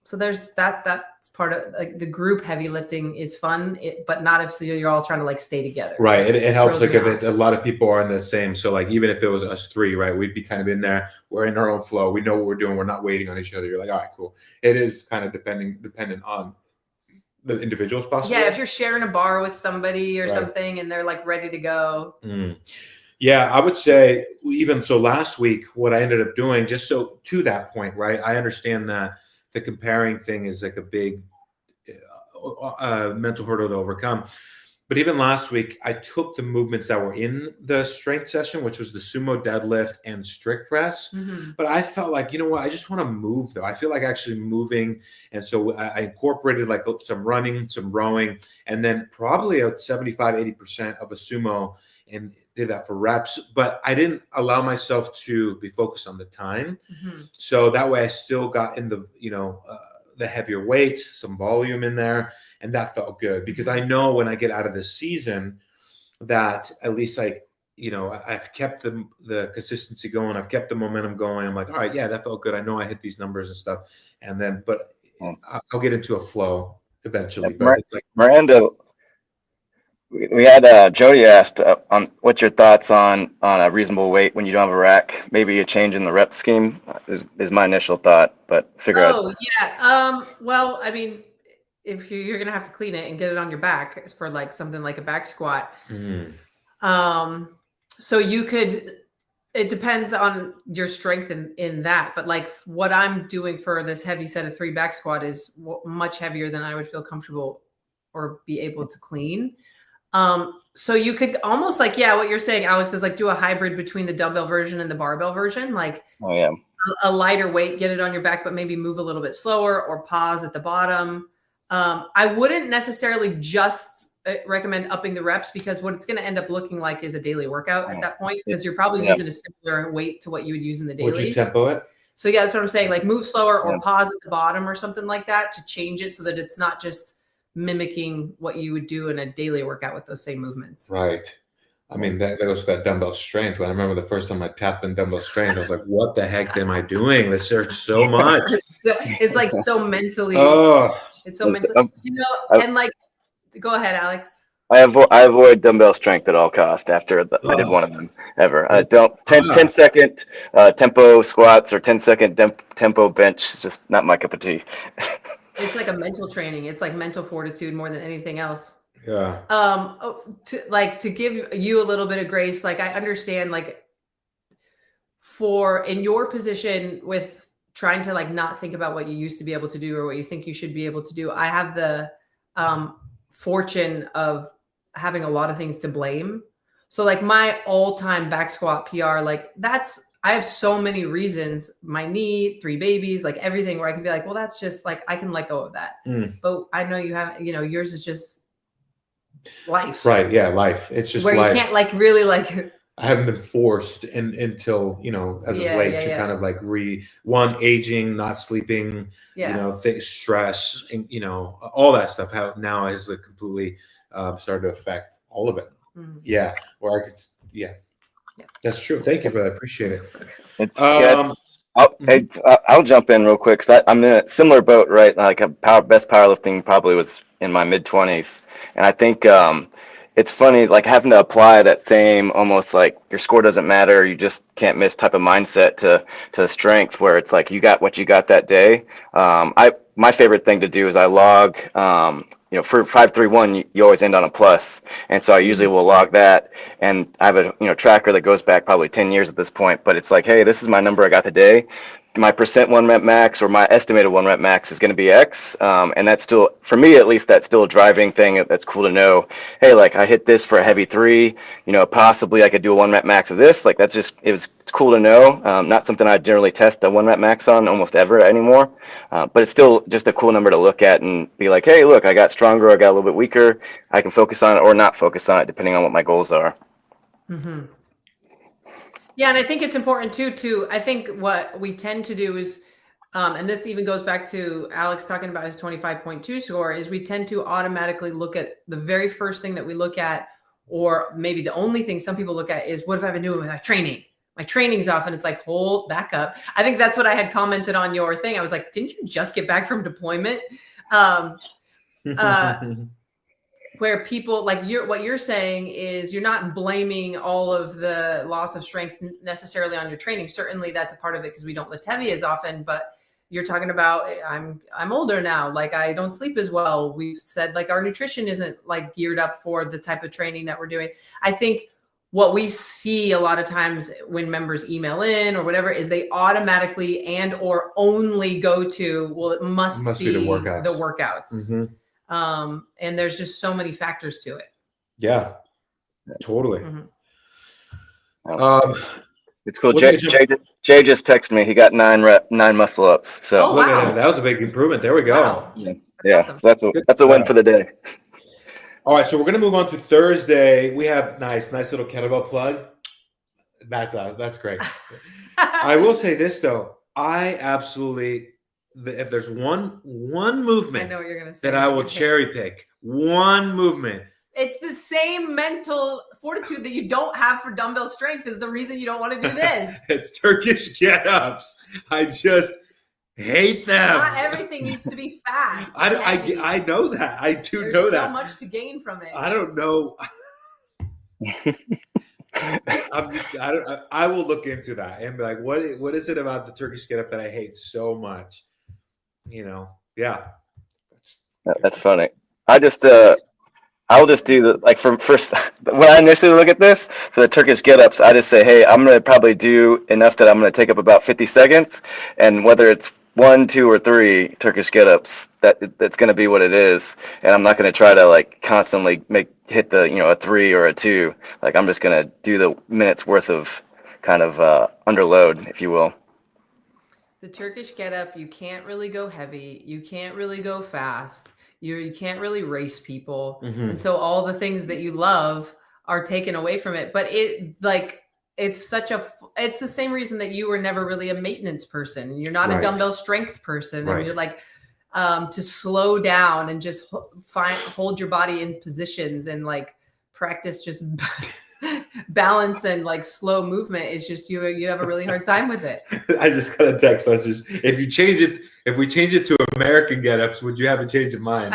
So there's that's part of like the group heavy lifting is fun, but not if you're all trying to like stay together. Right. It helps like if a lot of people are in the same. So like even if it was us three, right, we'd be kind of in there. We're in our own flow. We know what we're doing. We're not waiting on each other. You're like, all right, cool. It is kind of dependent on the individuals possibly. Yeah, if you're sharing a bar with somebody or something and they're like ready to go. Yeah, I would say even so last week, what I ended up doing, just so to that point, right, I understand that the comparing thing is like a big mental hurdle to overcome. But even last week, I took the movements that were in the strength session, which was the sumo deadlift and strict press. But I felt like, you know what, I just want to move though. I feel like actually moving. And so I incorporated like some running, some rowing, and then probably a 75, 80% of a sumo, and did that for reps. But I didn't allow myself to be focused on the time. So that way I still got in the, the heavier weight, some volume in there. And that felt good because I know when I get out of this season that at least like, I've kept the consistency going. I've kept the momentum going. I'm like, all right, yeah, that felt good. I know I hit these numbers and stuff. And then, but I'll get into a flow eventually. But it's like Miranda, we had Jody asked on what's your thoughts on a reasonable weight when you don't have a rack? Maybe a change in the rep scheme is my initial thought, but figure out. Oh yeah. Well, I mean, if you're gonna have to clean it and get it on your back for like something like a back squat. So you could. It depends on your strength in that, but like what I'm doing for this heavy set of 3 back squat is much heavier than I would feel comfortable or be able to clean. So you could almost like, what you're saying, Alex, is like do a hybrid between the dumbbell version and the barbell version, like a lighter weight, get it on your back, but maybe move a little bit slower or pause at the bottom. I wouldn't necessarily just recommend upping the reps because what it's going to end up looking like is a daily workout at that point because you're probably using a similar weight to what you would use in the dailies. Would you tempo it? So yeah, that's what I'm saying. Like move slower or pause at the bottom or something like that to change it so that it's not just mimicking what you would do in a daily workout with those same movements. Right. I mean, that goes to that dumbbell strength. When I remember the first time I tapped in dumbbell strength, I was like, what the heck am I doing? This hurts so much. It's like so mentally. It's so mental. And like, go ahead, Alex. I avoid dumbbell strength at all costs after I did one of them ever. I don't 10 second tempo squats or 10-second tempo bench is just not my cup of tea. It's like a mental training. It's like mental fortitude more than anything else. Yeah. To give you a little bit of grace, like I understand, like in your position with trying to like not think about what you used to be able to do or what you think you should be able to do. I have the fortune of having a lot of things to blame. So like my all-time back squat PR, like I have so many reasons, my knee, 3 babies, like everything where I can be like, well, that's just like, I can let go of that. But I know you have, yours is just life. Right. Yeah. Life. It's just where life. You can't like really like. I haven't been forced until, as of late to kind of like aging, not sleeping, stress and, all that stuff, how now has like completely started to affect all of it. Yeah. Where I could, that's true. Thank you for that. I appreciate it. I'll jump in real quick because I'm in a similar boat, right? Like best powerlifting probably was in my mid-20s. And I think, it's funny, like having to apply that same almost like your score doesn't matter, you just can't miss type of mindset to strength, where it's like you got what you got that day. My favorite thing to do is I log, for 531, you always end on a plus, and so I usually will log that, and I have a tracker that goes back probably 10 years at this point, but it's like, hey, this is my number I got today. My percent 1 rep max, or my estimated 1 rep max, is going to be X. And that's still, for me at least, that's still a driving thing. That's cool to know. Hey, like I hit this for a heavy 3, possibly I could do a 1 rep max of this. Like it's cool to know. Not something I generally test a 1 rep max on almost ever anymore. But it's still just a cool number to look at and be like, hey, look, I got stronger, I got a little bit weaker. I can focus on it or not focus on it depending on what my goals are. Mm-hmm. Yeah, and I think it's important too, I think what we tend to do is, and this even goes back to Alex talking about his 25.2 score, is we tend to automatically look at the very first thing that we look at, or maybe the only thing some people look at is, what have I been doing with my training? My training's off, and it's like, hold back up. I think that's what I had commented on your thing. I was like, didn't you just get back from deployment? Where people like what you're saying is you're not blaming all of the loss of strength necessarily on your training. Certainly that's a part of it because we don't lift heavy as often, but you're talking about, I'm older now. Like I don't sleep as well. We've said like our nutrition isn't like geared up for the type of training that we're doing. I think what we see a lot of times when members email in or whatever is they automatically and or only go to, well, it must be the workouts. Mm-hmm. And there's just so many factors to it. Yeah, totally. Mm-hmm. It's cool. Jay just texted me. He got 9 muscle ups. So look at him. That was a big improvement. There we go. Wow. Yeah. Awesome. So that's a win for the day. All right, so we're gonna move on to Thursday. We have nice little kettlebell plug. That's great. I will say this though. I absolutely, if there's one movement I know what you're gonna say, that I will cherry pick, one movement. It's the same mental fortitude that you don't have for dumbbell strength is the reason you don't want to do this. It's Turkish get-ups. I just hate them. Not everything needs to be fast. I know that. I do There's know that. There's so much to gain from it. I don't know. I will look into that and be like, what is it about the Turkish get-up that I hate so much? Yeah. That's funny. I'll just do the, like, from first, when I initially look at this for the Turkish get-ups, I just say, hey, I'm going to probably do enough that I'm going to take up about 50 seconds. And whether it's 1, 2, or 3 Turkish get-ups, that's going to be what it is. And I'm not going to try to like constantly hit the, a 3 or a 2. Like I'm just going to do the minutes worth of kind of underload, if you will. The Turkish get-up, you can't really go heavy. You can't really go fast. You can't really race people. Mm-hmm. And so all the things that you love are taken away from it. But it's the same reason that you were never really a maintenance person. And you're not a dumbbell strength person. Right. And you're like, to slow down and just hold your body in positions and like practice just balance and like slow movement is just you have a really hard time with it. I just got a text message. If we change it to American get-ups, would you have a change of mind?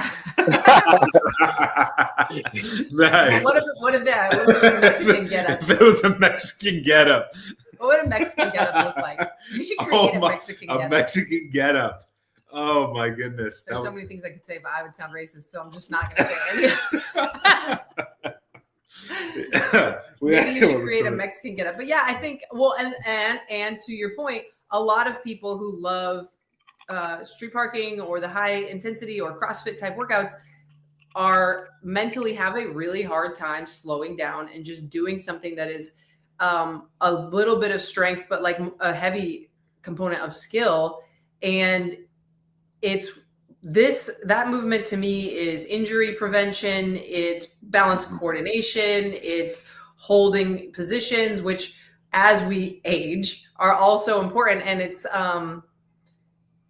Nice. What if that was a Mexican get-up? If it was a Mexican get-up. What would a Mexican get-up look like? You should create a Mexican get-up. A Mexican get-up. Oh my goodness. There's so many things I could say, but I would sound racist, so I'm just not going to say any. Maybe you should create a Mexican get-up. But yeah, I think, well, and to your point, a lot of people who love street parking or the high intensity or CrossFit type workouts are mentally have a really hard time slowing down and just doing something that is a little bit of strength, but like a heavy component of skill. And that movement to me is injury prevention. It's balance coordination. It's holding positions, which as we age are also important. And it's,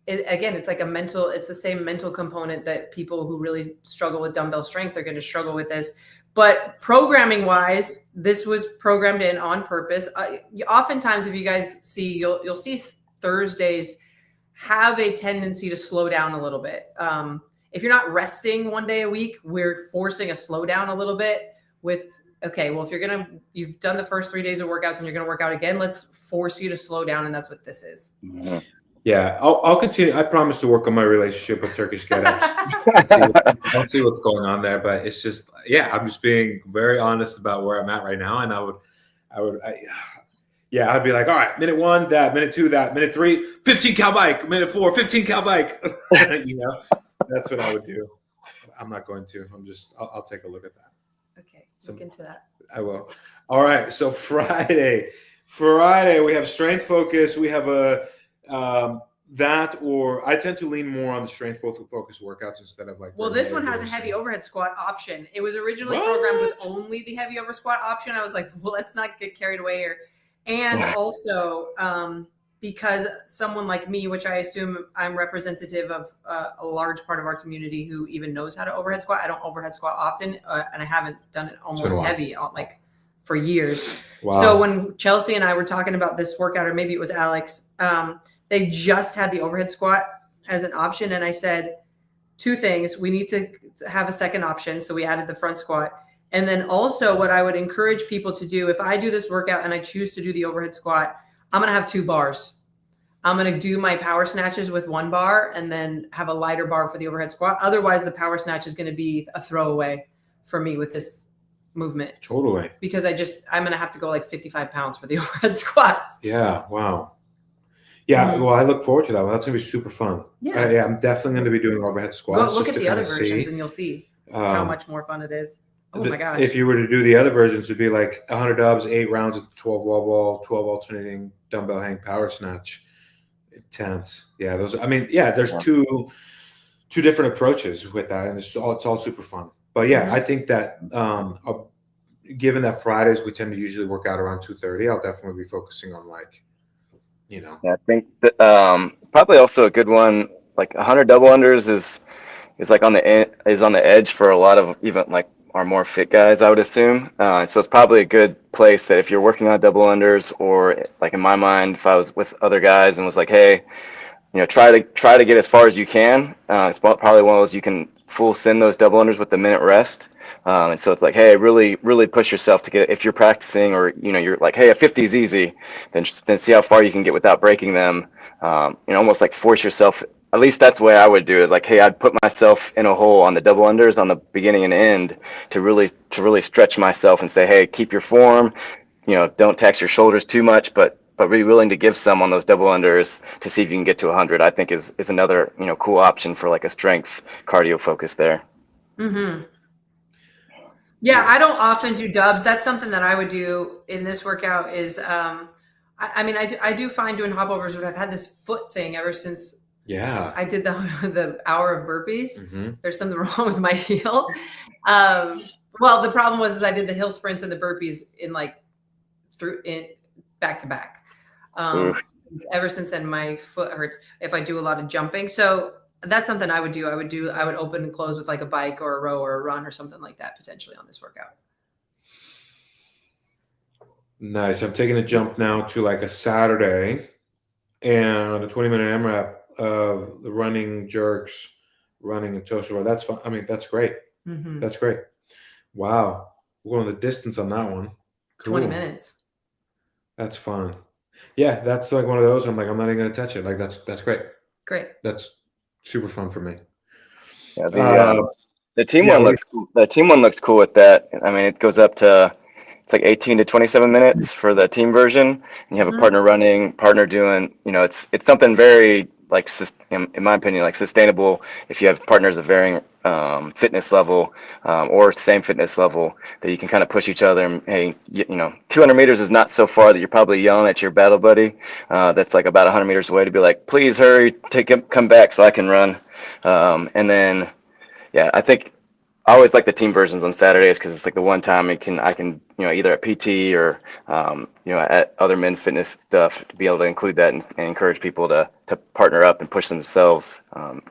it's like it's the same mental component that people who really struggle with dumbbell strength are going to struggle with this. But programming wise, this was programmed in on purpose. Oftentimes, if you guys see, you'll see Thursdays have a tendency to slow down a little bit. If you're not resting one day a week, we're forcing a slowdown a little bit with, okay, well, if you've done the first 3 days of workouts and you're going to work out again, let's force you to slow down. And that's what this is. Mhm. Yeah, I'll continue. I promise to work on my relationship with Turkish get-ups. I'll see what's going on there, but it's just, yeah, I'm just being very honest about where I'm at right now. And I'd be like, all right, minute 1, that, minute 2, that, minute 3, 15 cal bike, minute 4, 15 cal bike. That's what I would do. I'm not going to. I'll take a look at that. Okay, look into that. I will. All right. So Friday, we have strength focus. We have I tend to lean more on the strength focus workouts instead of like. Well, this one has a heavy overhead squat option. It was originally programmed with only the heavy over squat option. I was like, well, let's not get carried away here. And also, because someone like me, which I assume I'm representative of a large part of our community who even knows how to overhead squat. I don't overhead squat often, and I haven't done it almost heavy like for years. Wow. So when Chelsea and I were talking about this workout, or maybe it was Alex, they just had the overhead squat as an option. And I said, 2 things. We need to have a second option. So we added the front squat. And then also what I would encourage people to do, if I do this workout and I choose to do the overhead squat, I'm going to have 2 bars. I'm going to do my power snatches with 1 bar and then have a lighter bar for the overhead squat. Otherwise, the power snatch is going to be a throwaway for me with this movement. Totally. Because I'm going to have to go like 55 pounds for the overhead squats. Yeah. Wow. Yeah. Well, I look forward to that one. That's going to be super fun. Yeah. I'm definitely going to be doing overhead squats. Go look at the other versions and you'll see how much more fun it is. Oh my gosh. If you were to do the other versions, it'd be like 100 dubs, 8 rounds of 12 wall ball, 12 alternating dumbbell hang power snatch. Intense. Yeah. There's two different approaches with that, and it's all super fun. But yeah, I think that given that Fridays we tend to usually work out around 2:30, I'll definitely be focusing on Yeah, I think that probably also a good one, like 100 double unders is like on the edge for a lot of even like our more fit guys, I would assume. So it's probably a good place that if you're working on double unders, or like in my mind, if I was with other guys and was like, hey, try to get as far as you can. It's probably one of those you can full send those double unders with the minute rest. And so it's like, hey, really, really push yourself to get, if you're practicing or, you're like, hey, a 50 is easy, then see how far you can get without breaking them. Almost like force yourself. At least that's the way I would do it. Like, hey, I'd put myself in a hole on the double unders on the beginning and end to really stretch myself and say, hey, keep your form, don't tax your shoulders too much, but be willing to give some on those double unders to see if you can get to 100, I think is another, cool option for like a strength cardio focus there. Mm-hmm. Yeah, I don't often do dubs. That's something that I would do in this workout is, I do find doing hop overs, but I've had this foot thing ever since I did the hour of burpees. Mm-hmm. There's something wrong with my heel. Well, the problem was I did the hill sprints and the burpees in back to back. Ever since then, my foot hurts if I do a lot of jumping. So that's something I would do. I would open and close with like a bike or a row or a run or something like that potentially on this workout. Nice. I'm taking a jump now to like a Saturday and a 20-minute AMRAP of the running jerks, running and toe bar. That's fun. That's great. Mm-hmm. That's great. Wow. We're going the distance on that one. Cool. 20 minutes. That's fun. Yeah, that's like one of those. I'm like, I'm not even going to touch it. Like, that's great. Great. That's super fun for me. Yeah, the team one looks cool. The team one looks cool with that. It goes up to, it's like 18 to 27 minutes for the team version. And you have a partner running, partner doing, it's something very like, in my opinion, like sustainable if you have partners of varying fitness level or same fitness level, that you can kind of push each other. And hey, 200 meters is not so far that you're probably yelling at your battle buddy that's like about 100 meters away to be like, please hurry, come back so I can run. And then, yeah, I think I always like the team versions on Saturdays because it's like the one time I can either at PT or at other men's fitness stuff to be able to include that and encourage people to partner up and push themselves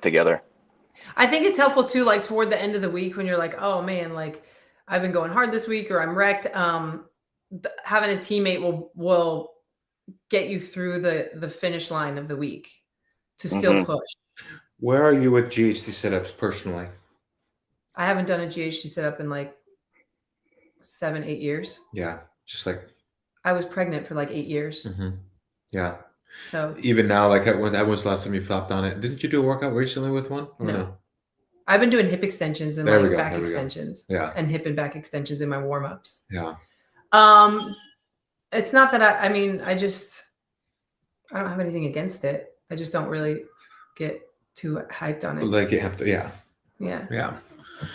together. I think it's helpful too, like toward the end of the week when you're like, oh man, like I've been going hard this week or I'm wrecked. Having a teammate will get you through the finish line of the week to still push. Where are you with GHD setups personally? I haven't done a GHD setup in like 7, 8 years. Yeah. Just like, I was pregnant for like 8 years. yeah. So Even now, like when was the last time you flopped on it? Didn't you do a workout recently with one? Or No. I've been doing hip extensions and There we like go, back there we go. extensions. Yeah. And hip and back extensions in my warm-ups. Yeah. It's not that I mean, I don't have anything against it. I just don't really get too hyped on it. Like you have to, yeah. Yeah. Yeah.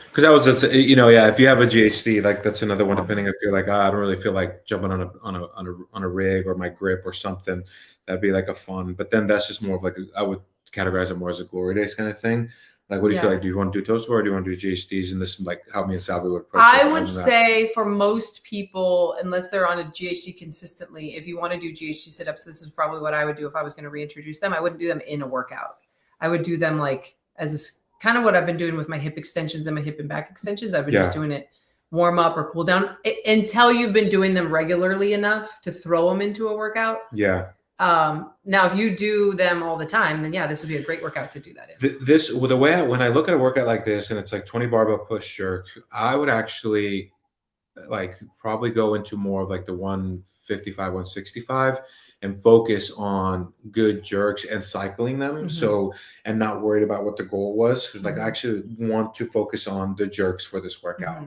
Because that was just, you know, yeah. If you have a GHD, like that's another one. Depending if you're like, I don't really feel like jumping on a rig or my grip or something, that'd be like a fun. But then that's just more of like I would categorize it more as a glory days kind of thing. Like, what do you feel like? Do you want to do toast bar or do you want to do GHDs? And this, like, how me and Salvi would approach I it would other than that. say for most people, unless they're on a GHD consistently, if you want to do GHD sit-ups, this is probably what I would do if I was going to reintroduce them. I wouldn't do them in a workout. I would do them like as kind of what I've been doing with my hip extensions and my hip and back extensions. I've been just doing it warm up or cool down until you've been doing them regularly enough to throw them into a workout. Yeah. Now, if you do them all the time, then this would be a great workout to do that in. The way when I look at a workout like this and it's like 20 barbell push jerk, I would actually like probably go into more of like the 155, 165 and focus on good jerks and cycling them. So, and not worried about what the goal was. Cause like I actually want to focus on the jerks for this workout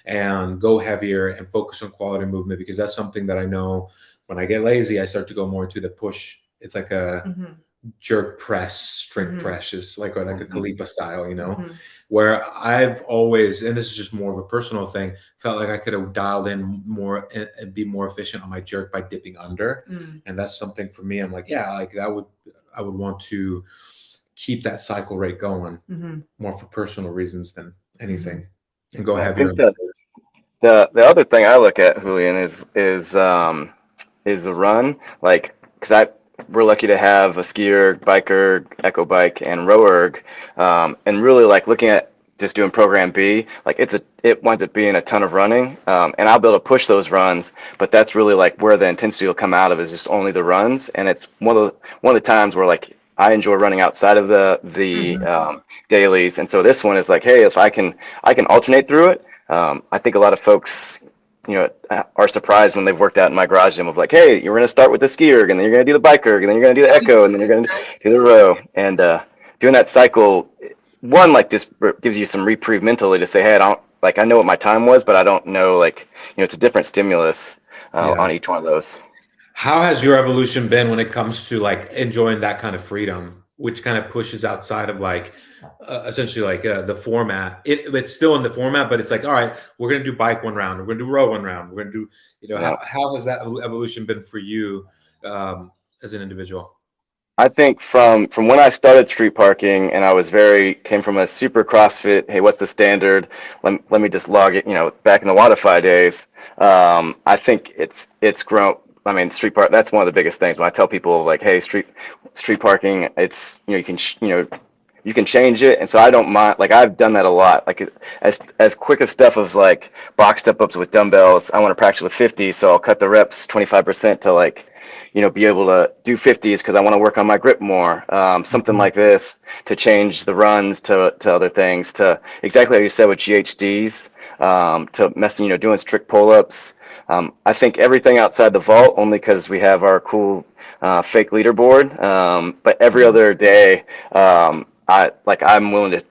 and go heavier and focus on quality movement, because that's something that I know when I get lazy, I start to go more into the push. It's like a jerk press, strength press, is like a Kalipa style, you know, where I've always, and this is just more of a personal thing, felt like I could have dialed in more and be more efficient on my jerk by dipping under. And that's something for me. I'm like, like I would want to keep that cycle rate going more for personal reasons than anything, and go heavier. I think the other thing I look at, Julian, is the run, like, because we're lucky to have a skier, biker, echo bike, and rower, and really like looking at just doing program B, like it winds up being a ton of running, and I'll be able to push those runs, but that's really like where the intensity will come out of, is just only the runs, and it's one of the times where like I enjoy running outside of the dailies, and so this one is like, hey, if I can alternate through it. I think a lot of folks, are surprised when they've worked out in my garage gym of like, hey, you're going to start with the ski erg, and then you're going to do the bike erg, and then you're going to do the echo, and then you're going to do the row. And doing that cycle, one, like, just gives you some reprieve mentally to say, hey, I know what my time was, but I don't know, like, it's a different stimulus on each one of those. How has your evolution been when it comes to like enjoying that kind of freedom, which kind of pushes outside of like essentially like the format? It's still in the format, but it's like, all right, we're going to do bike one round, we're going to do row one round, we're going to do, how has that evolution been for you as an individual? I think from when I started street parking, and I came from a super CrossFit, hey, what's the standard? Let me just log it, back in the Wodify days. I think it's grown. I mean, street park, that's one of the biggest things when I tell people like, hey, street parking, it's, you can change it. And so I don't mind, like, I've done that a lot. Like, as quick of stuff as like box step ups with dumbbells, I want to practice with 50. So I'll cut the reps 25% to like, be able to do 50s because I want to work on my grip more. Something like this to change the runs to other things, to exactly how you said with GHDs, to messing, doing strict pull-ups. I think everything outside the vault, only because we have our cool fake leaderboard. But every other day, I'm willing to,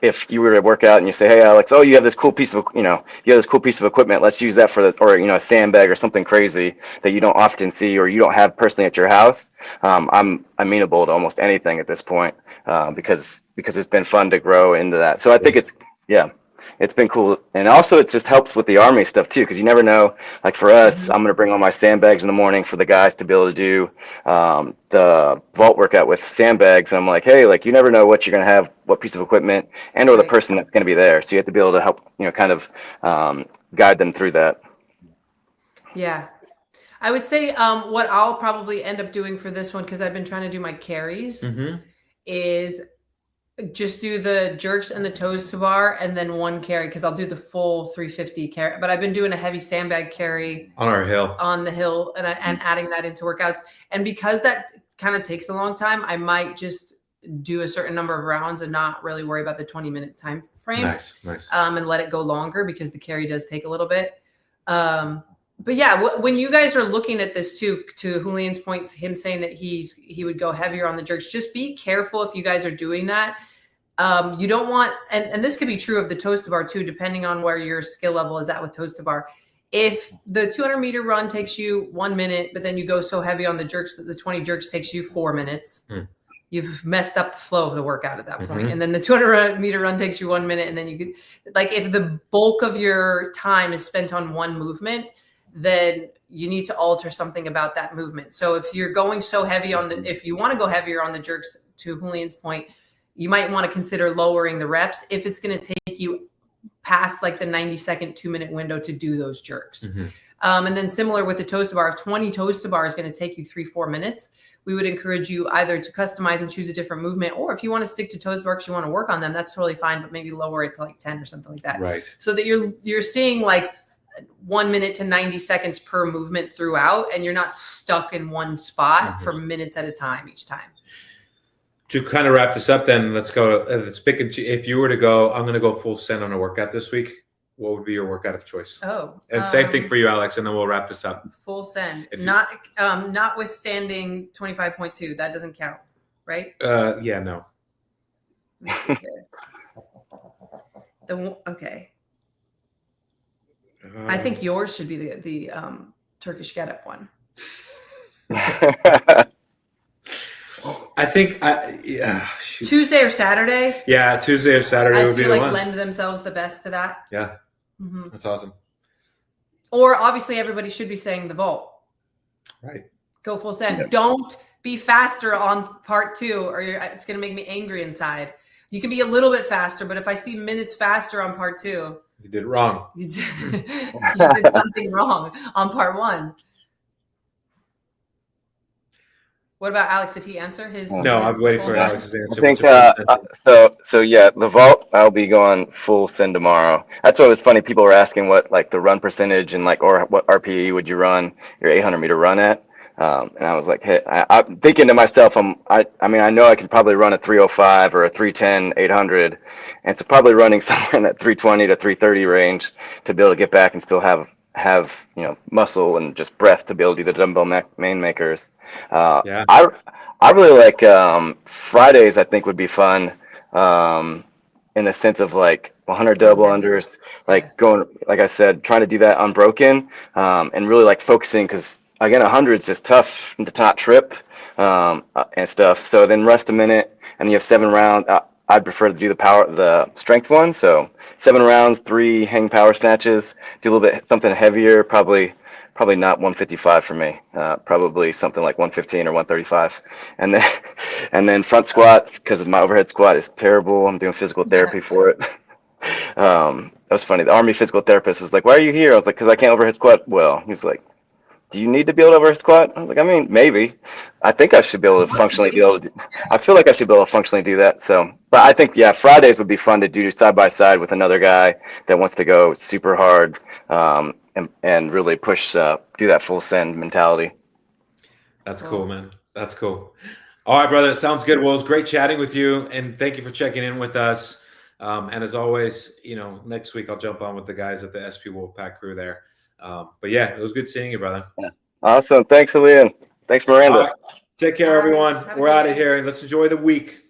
if you were to work out and you say, hey, Alex, you have this cool piece of, equipment. Let's use that or a sandbag or something crazy that you don't often see or you don't have personally at your house. I'm amenable to almost anything at this point because it's been fun to grow into that. So I think it's been cool. And also it just helps with the Army stuff too, because you never know, like for us, I'm going to bring all my sandbags in the morning for the guys to be able to do the vault workout with sandbags. And I'm like, hey, like, you never know what you're going to have, what piece of equipment, and or the person that's going to be there. So you have to be able to help, kind of guide them through that. Yeah. I would say what I'll probably end up doing for this one, because I've been trying to do my carries, is just do the jerks and the toes to bar and then one carry, because I'll do the full 350 carry. But I've been doing a heavy sandbag carry on the hill and adding that into workouts. And because that kind of takes a long time, I might just do a certain number of rounds and not really worry about the 20-minute time frame. Nice. And let it go longer because the carry does take a little bit. But yeah, when you guys are looking at this too, to Julian's points, him saying that he would go heavier on the jerks, just be careful if you guys are doing that. You don't want, and this could be true of the toes-to bar too, depending on where your skill level is at with toes-to bar. If the 200-meter run takes you 1 minute, but then you go so heavy on the jerks that the 20 jerks takes you 4 minutes, you've messed up the flow of the workout at that point. And then the 200-meter run takes you 1 minute, and then you could, like, if the bulk of your time is spent on one movement, then you need to alter something about that movement. So if you're going so heavy on if you want to go heavier on the jerks, to Julian's point, you might want to consider lowering the reps if it's going to take you past like the 90-second, 2-minute window to do those jerks. And then similar with the toes to bar, if 20 toes to bar is going to take you 3-4 minutes, we would encourage you either to customize and choose a different movement, or if you want to stick to toes to bar because you want to work on them, that's totally fine, but maybe lower it to like 10 or something like that. Right. So that you're seeing like 1 minute to 90 seconds per movement throughout, and you're not stuck in one spot for minutes at a time each time. To kind of wrap this up, then let's go. Let's pick and if you were to go, I'm going to go full send on a workout this week. What would be your workout of choice? Oh, and same thing for you, Alex, and then we'll wrap this up. Full send, notwithstanding 25.2. That doesn't count, right? Yeah, no. Let me see here. Okay. I think yours should be the Turkish get-up one. I think Tuesday or Saturday. Yeah, Tuesday or Saturday would be the ones. I ones. feel like lend themselves the best to that. Yeah, that's awesome. Or obviously everybody should be saying the vault. Right. Go full send. Yeah. Don't be faster on part 2, or it's going to make me angry inside. You can be a little bit faster, but if I see minutes faster on part 2, you did it wrong. You did something wrong on part 1. What about Alex? Did he answer his? No, I'm waiting for Alex's answer. I think so. Yeah, the vault. I'll be going full send tomorrow. That's what was funny. People were asking what like the run percentage and like or what RPE would you run your 800-meter run at? And I was like, hey, I'm thinking to myself, I mean, I know I could probably run a 305 or a 310 800, and so probably running somewhere in that 320 to 330 range to be able to get back and still have muscle and just breath to be able to do the dumbbell main makers. Yeah. I really like Fridays. I think would be fun in the sense of like 100 double unders, like going, like I said, trying to do that unbroken and really like focusing, because again, 100 is just tough to not trip and stuff. So then rest a minute, and you have 7 rounds. I'd prefer to do the strength one. So 7 rounds, 3 hang power snatches, do a little bit something heavier, probably not 155 for me, probably something like 115 or 135. And then front squats, because my overhead squat is terrible. I'm doing physical therapy for it. That was funny. The Army physical therapist was like, "Why are you here?" I was like, "Because I can't overhead squat well." He was like, "Do you need to be able to overhead squat?" I was like, "I mean, maybe. I think I should be able to functionally I feel like I should be able to functionally do that." So, but I think, yeah, Fridays would be fun to do side by side with another guy that wants to go super hard and really push, do that full send mentality. That's cool, man. That's cool. All right, brother. Sounds good. Well, it was great chatting with you, and thank you for checking in with us. And as always, next week I'll jump on with the guys at the SP Wolfpack crew there. But yeah, it was good seeing you, brother. Yeah. Awesome. Thanks, Julian. Thanks, Miranda. Right. Take care, everyone. We're out of here. Let's enjoy the week.